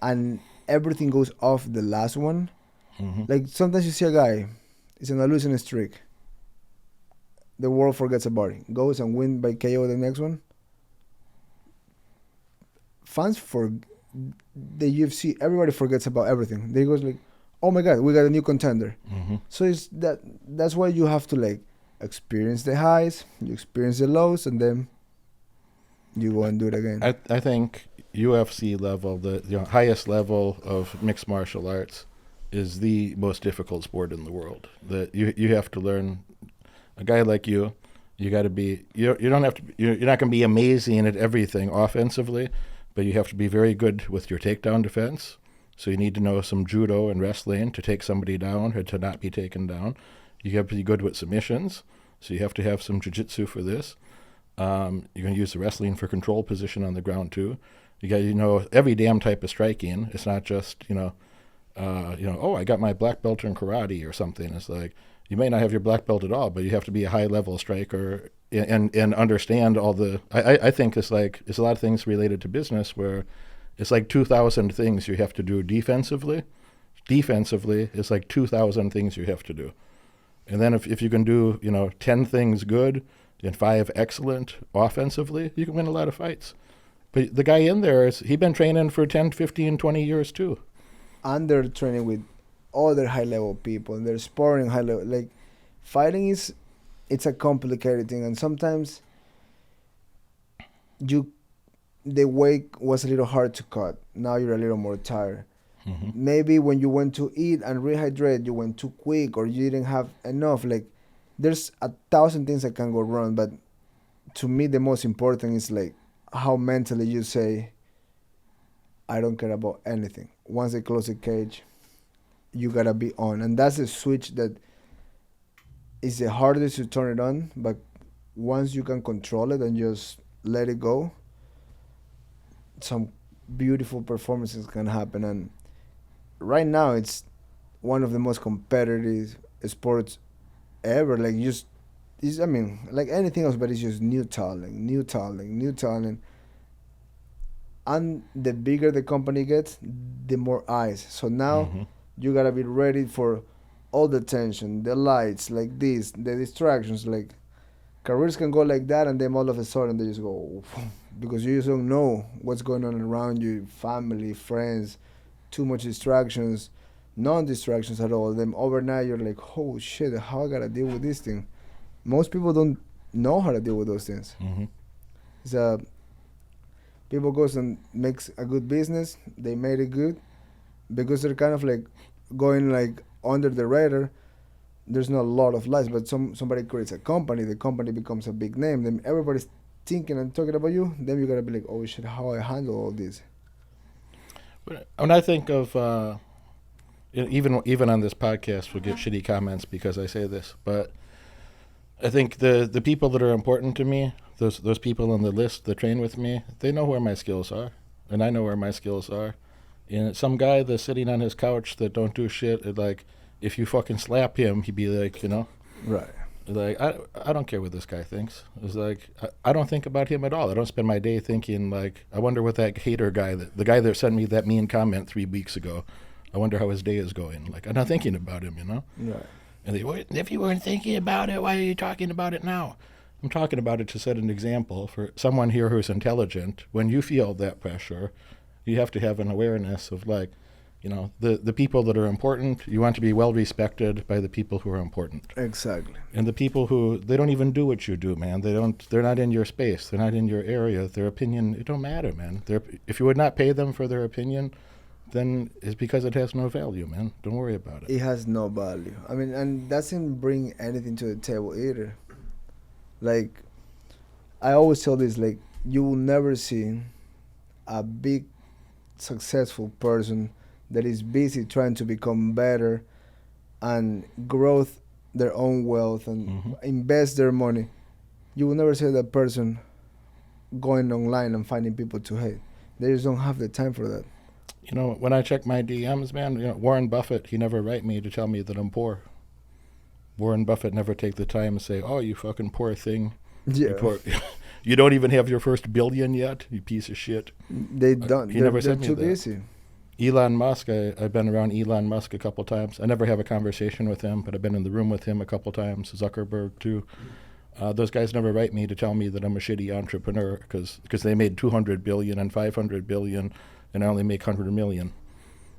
and everything goes off the last one. Mm-hmm. Like sometimes you see a guy, he's on a losing streak. The world forgets about it. Goes and win by KO the next one. Fans for the UFC, everybody forgets about everything. They goes like, oh my God, we got a new contender. Mm-hmm. So that's why you have to like experience the highs, you experience the lows, and then you go and do it again. I think UFC level, the highest level of mixed martial arts, is the most difficult sport in the world. That you have to learn. A guy like you got to be. You don't have to. You're not going to be amazing at everything offensively, but you have to be very good with your takedown defense. So you need to know some judo and wrestling to take somebody down or to not be taken down. You have to be good with submissions. So you have to have some jiu-jitsu for this. You're going to use the wrestling for control position on the ground too. You got every damn type of striking. It's not just oh, I got my black belt in karate or something. It's like you may not have your black belt at all, but you have to be a high level striker and understand all the. I think it's a lot of things related to business where it's like 2,000 things you have to do defensively. Defensively, it's like 2,000 things you have to do, and then if you can do 10 things good and 5 excellent offensively, you can win a lot of fights. But the guy in there, he's been training for 10, 15, 20 years too. And they're training with other high-level people, and they're sparring high-level. Like, fighting it's a complicated thing, and sometimes the weight was a little hard to cut. Now you're a little more tired. Mm-hmm. Maybe when you went to eat and rehydrate, you went too quick, or you didn't have enough. Like, there's 1,000 things that can go wrong, but to me, the most important is like how mentally you say, I don't care about anything. Once they close the cage, you gotta be on. And that's a switch that is the hardest to turn it on, but once you can control it and just let it go, some beautiful performances can happen. And right now, it's one of the most competitive sports ever. Like just, it's, I mean, like anything else, but it's just new talent, new talent, new talent. And the bigger the company gets, the more eyes. So now Hmm. you gotta be ready for all the tension, the lights, like this, the distractions. Like careers can go like that, and then all of a sudden they just go because you just don't know what's going on around you, family, friends, too much distractions, non-distractions at all. Then overnight you're like, oh shit, how I gotta deal with this thing? Most people don't know how to deal with those things. Hmm. It's people goes and makes a good business. They made it good because they're kind of like going like under the radar. There's not a lot of lights, but somebody creates a company. The company becomes a big name. Then everybody's thinking and talking about you. Then you gotta be like, oh shit, how I handle all this? When I think of even on this podcast, we'll get shitty comments because I say this, but I think the people that are important to me, those people on the list that train with me, they know where my skills are, and I know where my skills are. And some guy that's sitting on his couch that don't do shit, like if you fucking slap him, he'd be like, Right. like I don't care what this guy thinks. It's like I don't think about him at all. I don't spend my day thinking like I wonder what that hater guy, the guy that sent me that mean comment 3 weeks ago, I wonder how his day is going. Like I'm not thinking about him. Right. And if you weren't thinking about it, why are you talking about it now? I'm talking about it to set an example for someone here who's intelligent. When you feel that pressure, you have to have an awareness of like, the people that are important, you want to be well respected by the people who are important. Exactly. And the people who, they don't even do what you do, man. They're not in your space. They're not in your area. Their opinion, it don't matter, man. If you would not pay them for their opinion, then it's because it has no value, man. Don't worry about it. It has no value. I mean, and doesn't bring anything to the table either. Like, I always tell this, like, you will never see a big, successful person that is busy trying to become better and growth their own wealth and invest their money. You will never see that person going online and finding people to hate. They just don't have the time for that. When I check my DMs, man, Warren Buffett, he never write me to tell me that I'm poor. Warren Buffett never take the time to say, oh, you fucking poor thing. Yeah. You poor. You don't even have your first billion yet, you piece of shit. They don't. He never they're said me too that. busy. Elon Musk, I've been around Elon Musk a couple times. I never have a conversation with him, but I've been in the room with him a couple times. Zuckerberg, too. Those guys never write me to tell me that I'm a shitty entrepreneur because they made 200 billion and 500 billion, and I only make 100 million.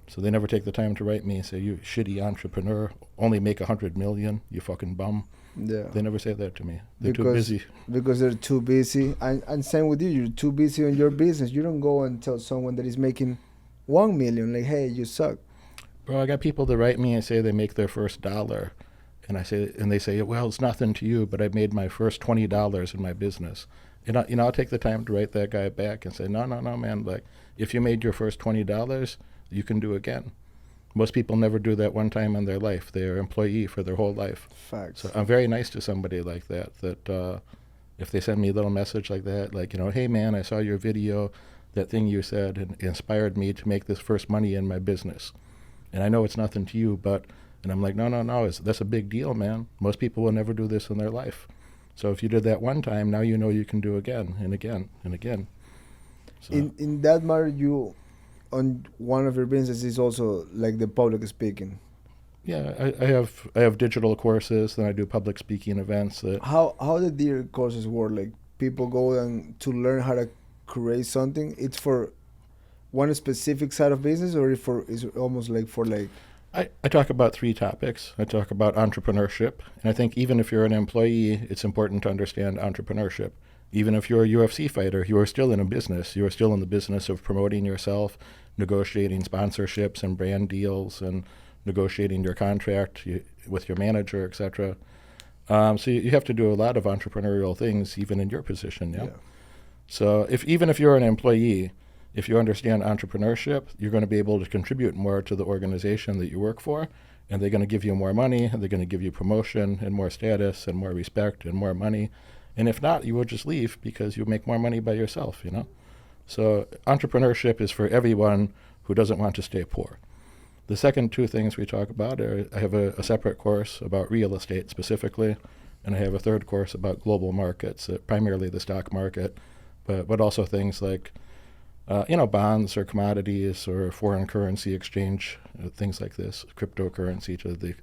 So they never take the time to write me and say, you shitty entrepreneur, only make 100 million, you fucking bum. Yeah. They never say that to me. They're too busy. Because they're too busy. And same with you. You're too busy on your business. You don't go and tell someone that is making 1 million, like, hey, you suck. Bro, I got people that write me and say they make their first $1. And they say, well, it's nothing to you, but I made my first $20 in my business. And I'll take the time to write that guy back and say, no, man. Like, if you made your first $20, you can do again. Most people never do that one time in their life. They're an employee for their whole life. Facts. So I'm very nice to somebody like that if they send me a little message like that, like, hey, man, I saw your video, that thing you said, and it inspired me to make this first money in my business. And I know it's nothing to you, and I'm like, no, that's a big deal, man. Most people will never do this in their life. So if you did that one time, now you know you can do again and again and again. So In that matter, you, on one of your businesses is also like the public speaking. yeah, I have digital courses, and I do public speaking events. How did your courses work? Like people go and to learn how to create something. It's for one specific side of business, or is it almost like for like. I talk about 3 topics. I talk about entrepreneurship, and I think even if you're an employee, it's important to understand entrepreneurship. Even if you're a UFC fighter, you are still in a business. You are still in the business of promoting yourself, negotiating sponsorships and brand deals, and negotiating your contract with your manager, etc. So you have to do a lot of entrepreneurial things, even in your position. Yeah. So even if you're an employee, if you understand entrepreneurship, you're going to be able to contribute more to the organization that you work for, and they're going to give you more money, and they're going to give you promotion and more status and more respect and more money. And if not, you will just leave because you make more money by yourself, So entrepreneurship is for everyone who doesn't want to stay poor. The second two things we talk about are, I have a separate course about real estate specifically, and I have a third course about global markets, primarily the stock market, but also things like bonds or commodities or foreign currency exchange, things like this, cryptocurrency.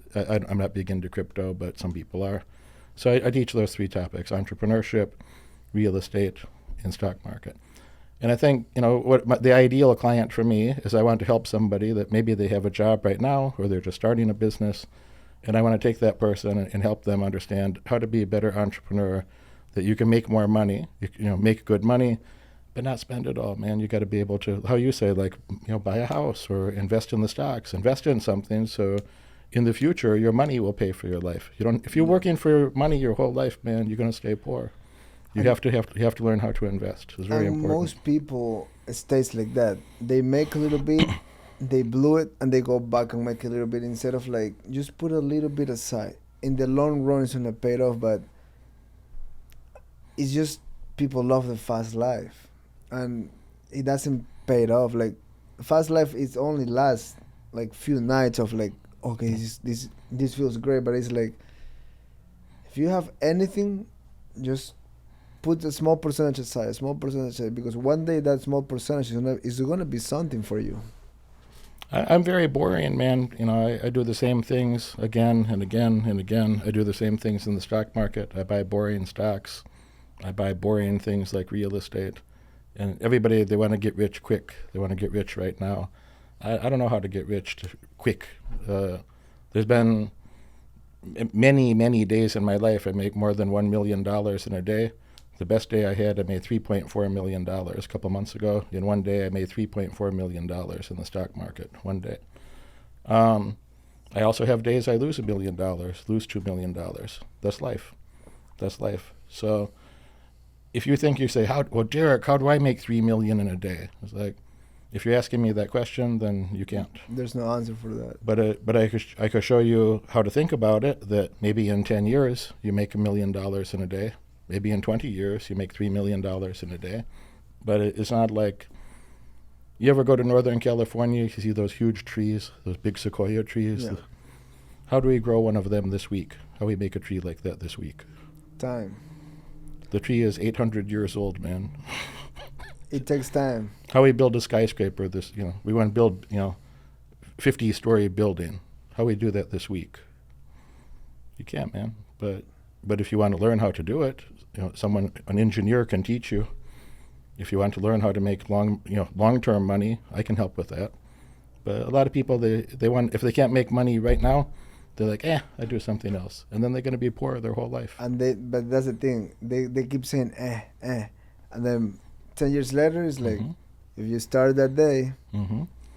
I'm not big into crypto, but some people are. So I teach those three topics: entrepreneurship, real estate, and stock market. And I think, the ideal client for me is I want to help somebody that maybe they have a job right now or they're just starting a business, and I want to take that person and help them understand how to be a better entrepreneur, that you can make more money, make good money, but not spend it all, man. You got to be able to, how you say, buy a house or invest in the stocks, invest in something so in the future your money will pay for your life. If you're working for money your whole life, man, you're going to stay poor. You have to learn how to invest. It's very important. Most people stays like that. They make a little bit, they blew it, and they go back and make a little bit instead of just put a little bit aside. In the long run, it's gonna pay off, but it's just people love the fast life, and it doesn't pay it off. Fast life is only lasts few nights of okay, this feels great, but it's if you have anything, just put a small percentage aside, because one day that small percentage is gonna be something for you. I'm very boring, man. I do the same things again and again and again. I do the same things in the stock market. I buy boring stocks. I buy boring things like real estate. And everybody, they want to get rich quick. They want to get rich right now. I don't know how to get rich quick. There's been many, many days in my life I make more than $1 million in a day. The best day I had, I made $3.4 million a couple months ago. In one day, I made $3.4 million in the stock market, one day. I also have days I lose $1 million, lose $2 million. That's life. That's life. So if you say, Derek, how do I make $3 million in a day? It's if you're asking me that question, then you can't. There's no answer for that. But I could show you how to think about it, that maybe in 10 years, you make $1 million in a day. Maybe in 20 years, you make $3 million in a day. But it's not like, you ever go to Northern California, you see those huge trees, those big sequoia trees? Yeah. How do we grow one of them this week? How do we make a tree like that this week? Time. The tree is 800 years old, man. It takes time. How we build a skyscraper, we want to build, 50-story building. How we do that this week? You can't, man. But if you want to learn how to do it, an engineer can teach you. If you want to learn how to make long-term money, I can help with that. But a lot of people, they want, if they can't make money right now, they're like, I do something else. And then they're going to be poor their whole life. But that's the thing. They keep saying, And then 10 years later, it's if you started that day,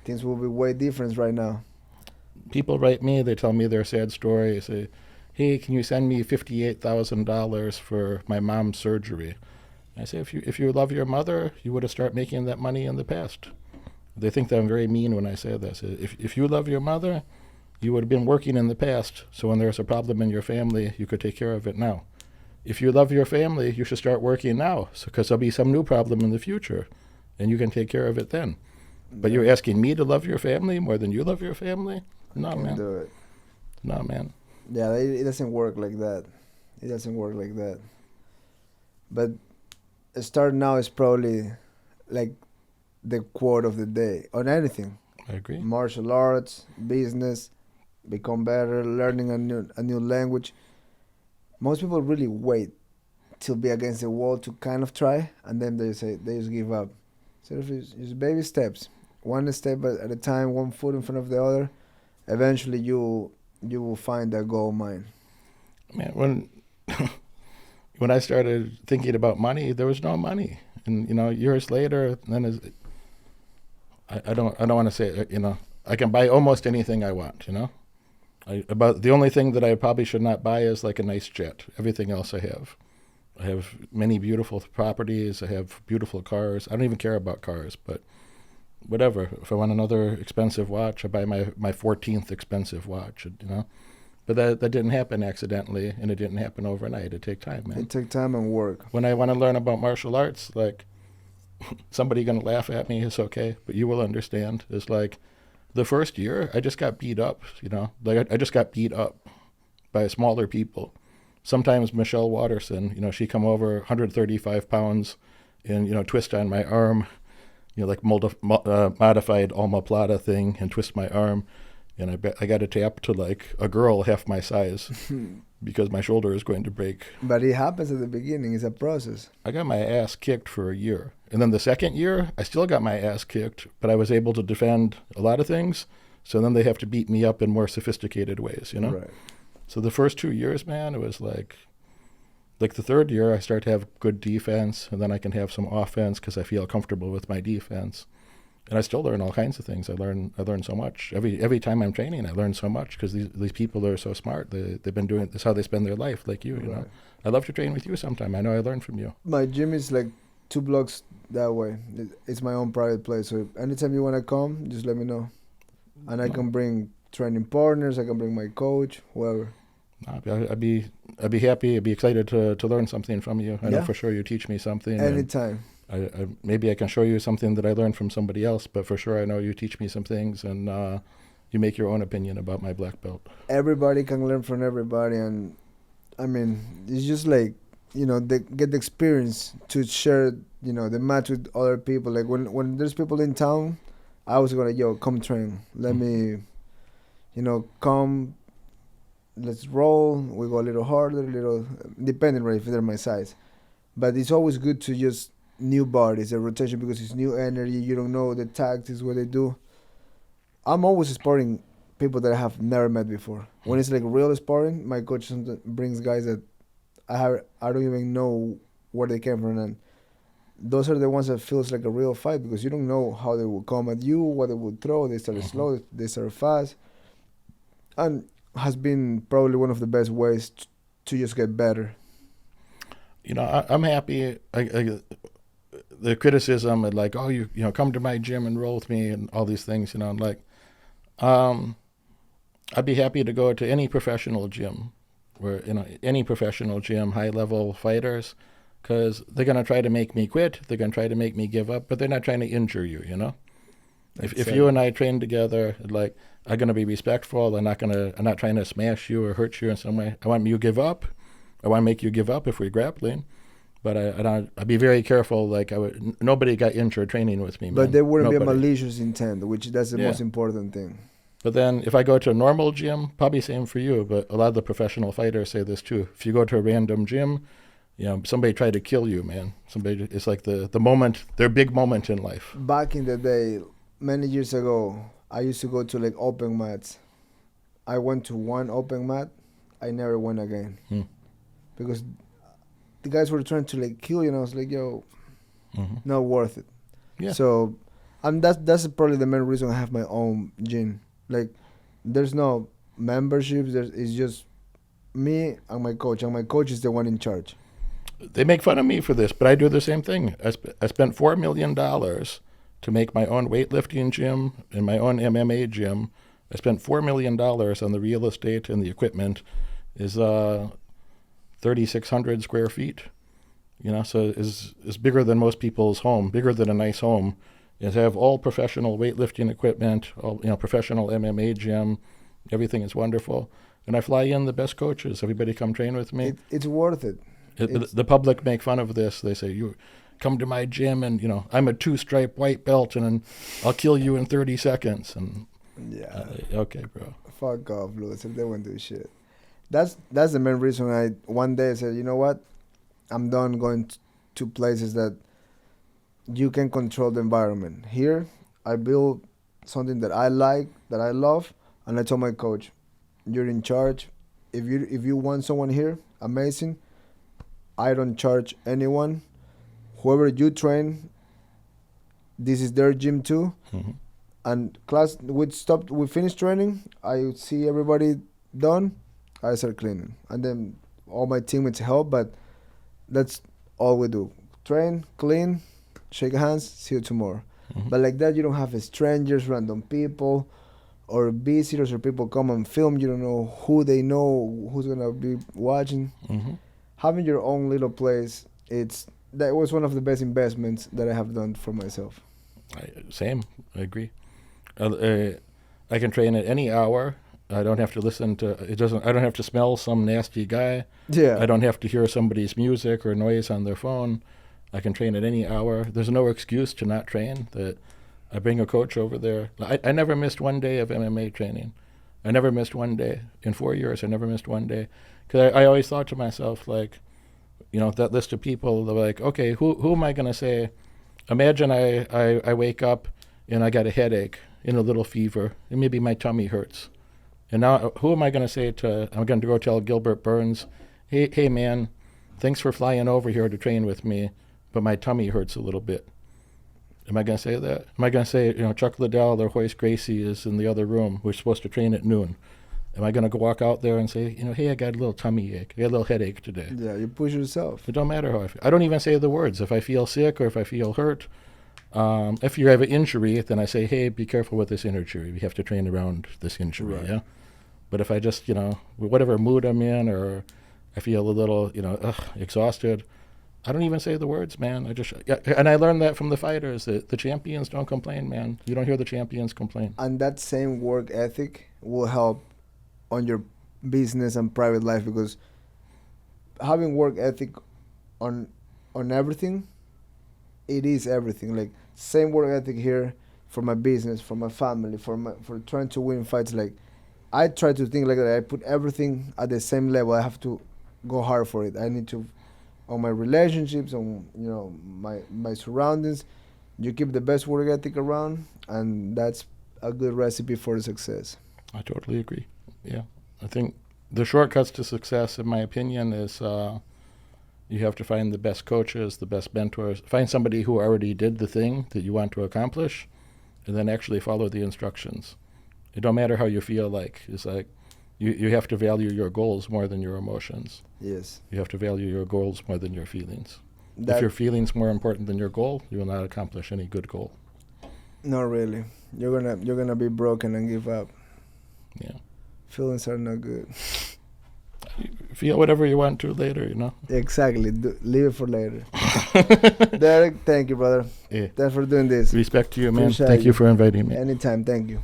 things will be way different right now. People write me, they tell me their sad story. They say, hey, can you send me $58,000 for my mom's surgery? I say, if you love your mother, you would have started making that money in the past. They think that I'm very mean when I say this. If you love your mother, you would have been working in the past, so when there's a problem in your family, you could take care of it now. If you love your family, you should start working now, because there'll be some new problem in the future, and you can take care of it then. But you're asking me to love your family more than you love your family? No, man. Do it. No, man. Yeah, it doesn't work like that. It doesn't work like that. But start now is probably the quote of the day on anything. I agree. Martial arts, business, become better, learning a new language. Most people really wait till be against the wall to kind of try, and then they just give up. So if it's just baby steps, one step at a time, one foot in front of the other, eventually you will find that gold mine. Man, when I started thinking about money, there was no money, and years later, then I don't want to say I can buy almost anything I want. About the only thing that I probably should not buy is a nice jet. Everything else I have. I have many beautiful properties. I have beautiful cars. I don't even care about cars, but whatever. If I want another expensive watch, I buy my 14th expensive watch. But that didn't happen accidentally, and it didn't happen overnight. It takes time, man. It takes time and work. When I want to learn about martial arts, somebody going to laugh at me, it's okay, but you will understand. It's like the first year, I just got beat up, like I just got beat up by smaller people. Sometimes Michelle Watterson, she come over 135 pounds and, twist on my arm, like modified omoplata thing and twist my arm. And I got a tap to like a girl half my size because my shoulder is going to break. But it happens at the beginning. It's a process. I got my ass kicked for a year. And then the second year, I still got my ass kicked, but I was able to defend a lot of things. So then they have to beat me up in more sophisticated ways, Right. So the first 2 years, man, it was like the third year, I start to have good defense, and then I can have some offense because I feel comfortable with my defense. And I still learn all kinds of things. I learn so much. Every time I'm training, I learn so much because these people are so smart. They've been doing this, how they spend their life, like you, you know. I love to train with you sometime. I know I learn from you. My gym is like 2 blocks that way. It's my own private place. So anytime you want to come, just let me know. And I can bring training partners. I can bring my coach, whoever. I'd be happy. I'd be excited to learn something from you. I know for sure you teach me something. Anytime. Maybe I can show you something that I learned from somebody else, but for sure I know you teach me some things, and you make your own opinion about my black belt. Everybody can learn from everybody, and I mean, it's just like, they get the experience to share, the match with other people. Like when there's people in town, I was gonna, come train. Let me, come, let's roll. We go a little harder, depending, right, if they're my size. But it's always good to just new bodies, a rotation, because it's new energy. You don't know the tactics, what they do. I'm always sparring people that I have never met before. When it's like real sparring, my coach brings guys that I don't even know where they came from, and those are the ones that feels like a real fight because you don't know how they will come at you, what they will throw. They start slow, they start fast, and has been probably one of the best ways to just get better. I'm happy. The criticism and like, oh, you come to my gym and roll with me and all these things, I'm like, I'd be happy to go to any professional gym, any professional gym, high level fighters, because they're gonna try to make me quit, they're gonna try to make me give up, but they're not trying to injure you, If you and I train together, like, I'm gonna be respectful. I'm not trying to smash you or hurt you in some way. I want you to give up. I want to make you give up if we're grappling. But I'd be very careful. Like nobody got injured training with me. But man. there wouldn't Nobody. be a malicious intent, which that's the most important thing. But then if I go to a normal gym, probably same for you. But a lot of the professional fighters say this too. If you go to a random gym, somebody tried to kill you, man. It's like the moment, their big moment in life. Back in the day, many years ago, I used to go to like open mats. I went to one open mat. I never went again because the guys were trying to like kill you, and I was like, yo, not worth it. Yeah. So, that's probably the main reason I have my own gym. Like, there's no memberships. It's just me and my coach, and my coach is the one in charge. They make fun of me for this, but I do the same thing. I spent $4 million to make my own weightlifting gym and my own MMA gym. I spent $4 million on the real estate and the equipment. Is 3,600 square feet, so is bigger than most people's home, bigger than a nice home. Is have all professional weightlifting equipment, all professional MMA gym, everything is wonderful, and I fly in the best coaches. Everybody come train with me. It's worth it. The public make fun of this. They say, you come to my gym and I'm a 2-stripe white belt and I'll kill you in 30 seconds. And okay, bro. Fuck off, Louis. They won't do shit. That's the main reason I one day said, you know what, I'm done going to places that you can control the environment. Here, I build something that I like, that I love, and I told my coach, you're in charge. If you want someone here, amazing. I don't charge anyone. Whoever you train, this is their gym too. And class, we finished training. I see everybody done. I start cleaning, and then all my teammates help. But that's all we do: train, clean, shake hands, see you tomorrow. But like that, you don't have strangers, random people, or visitors, or people come and film. You don't know who they know, who's gonna be watching. Having your own little place, it's that was one of the best investments that I have done for myself. Same, I agree. I can train at any hour. I don't have to listen to it. I don't have to smell some nasty guy. Yeah. I don't have to hear somebody's music or noise on their phone. I can train at any hour. There's no excuse to not train. That I bring a coach over there. I never missed one day of MMA training. I never missed one day. In 4 years, I never missed one day. Because I always thought to myself, like, you know, that list of people, they're like, okay, who am I going to say? Imagine I wake up and I got a headache and a little fever, and maybe my tummy hurts. And now who am I going to say to, I'm going to go tell Gilbert Burns, hey man, thanks for flying over here to train with me, but my tummy hurts a little bit. Am I going to say that? Am I going to say, you know, Chuck Liddell or Hoist Gracie is in the other room, we're supposed to train at noon? Am I going to go walk out there and say, you know, hey, I got a little tummy ache, I got a little headache today? Yeah, you push yourself. It don't matter how I feel. I don't even say the words. If I feel sick or if I feel hurt, if you have an injury, then I say, hey, be careful with this injury. We have to train around this injury, Right. yeah? But if I just, you know, whatever mood I'm in or I feel a little, you know, exhausted, I don't even say the words, man. And I learned that from the fighters, that the champions don't complain, man. You don't hear the champions complain. And that same work ethic will help on your business and private life, because having work ethic on everything, it is everything. Like, same work ethic here for my business, for my family, for trying to win fights. Like, I try to think like that. I put everything at the same level. I have to go hard for it. I need to, on my relationships, on, you know, my surroundings. You keep the best work ethic around, and that's a good recipe for success. I totally agree. Yeah. I think the shortcuts to success, in my opinion, is you have to find the best coaches, the best mentors, find somebody who already did the thing that you want to accomplish, and then actually follow the instructions. It don't matter how you feel like. It's like you have to value your goals more than your emotions. Yes. You have to value your goals more than your feelings. That, if your feelings more important than your goal, you will not accomplish any good goal. not really. You're gonna be broken and give up. Yeah. Feelings are not good. Feel whatever you want to later, you know? Exactly. Leave it for later. Derek, thank you, brother. Yeah. Thanks for doing this. Respect to you, man. Appreciate Thank you you. for inviting me. Anytime. Thank you.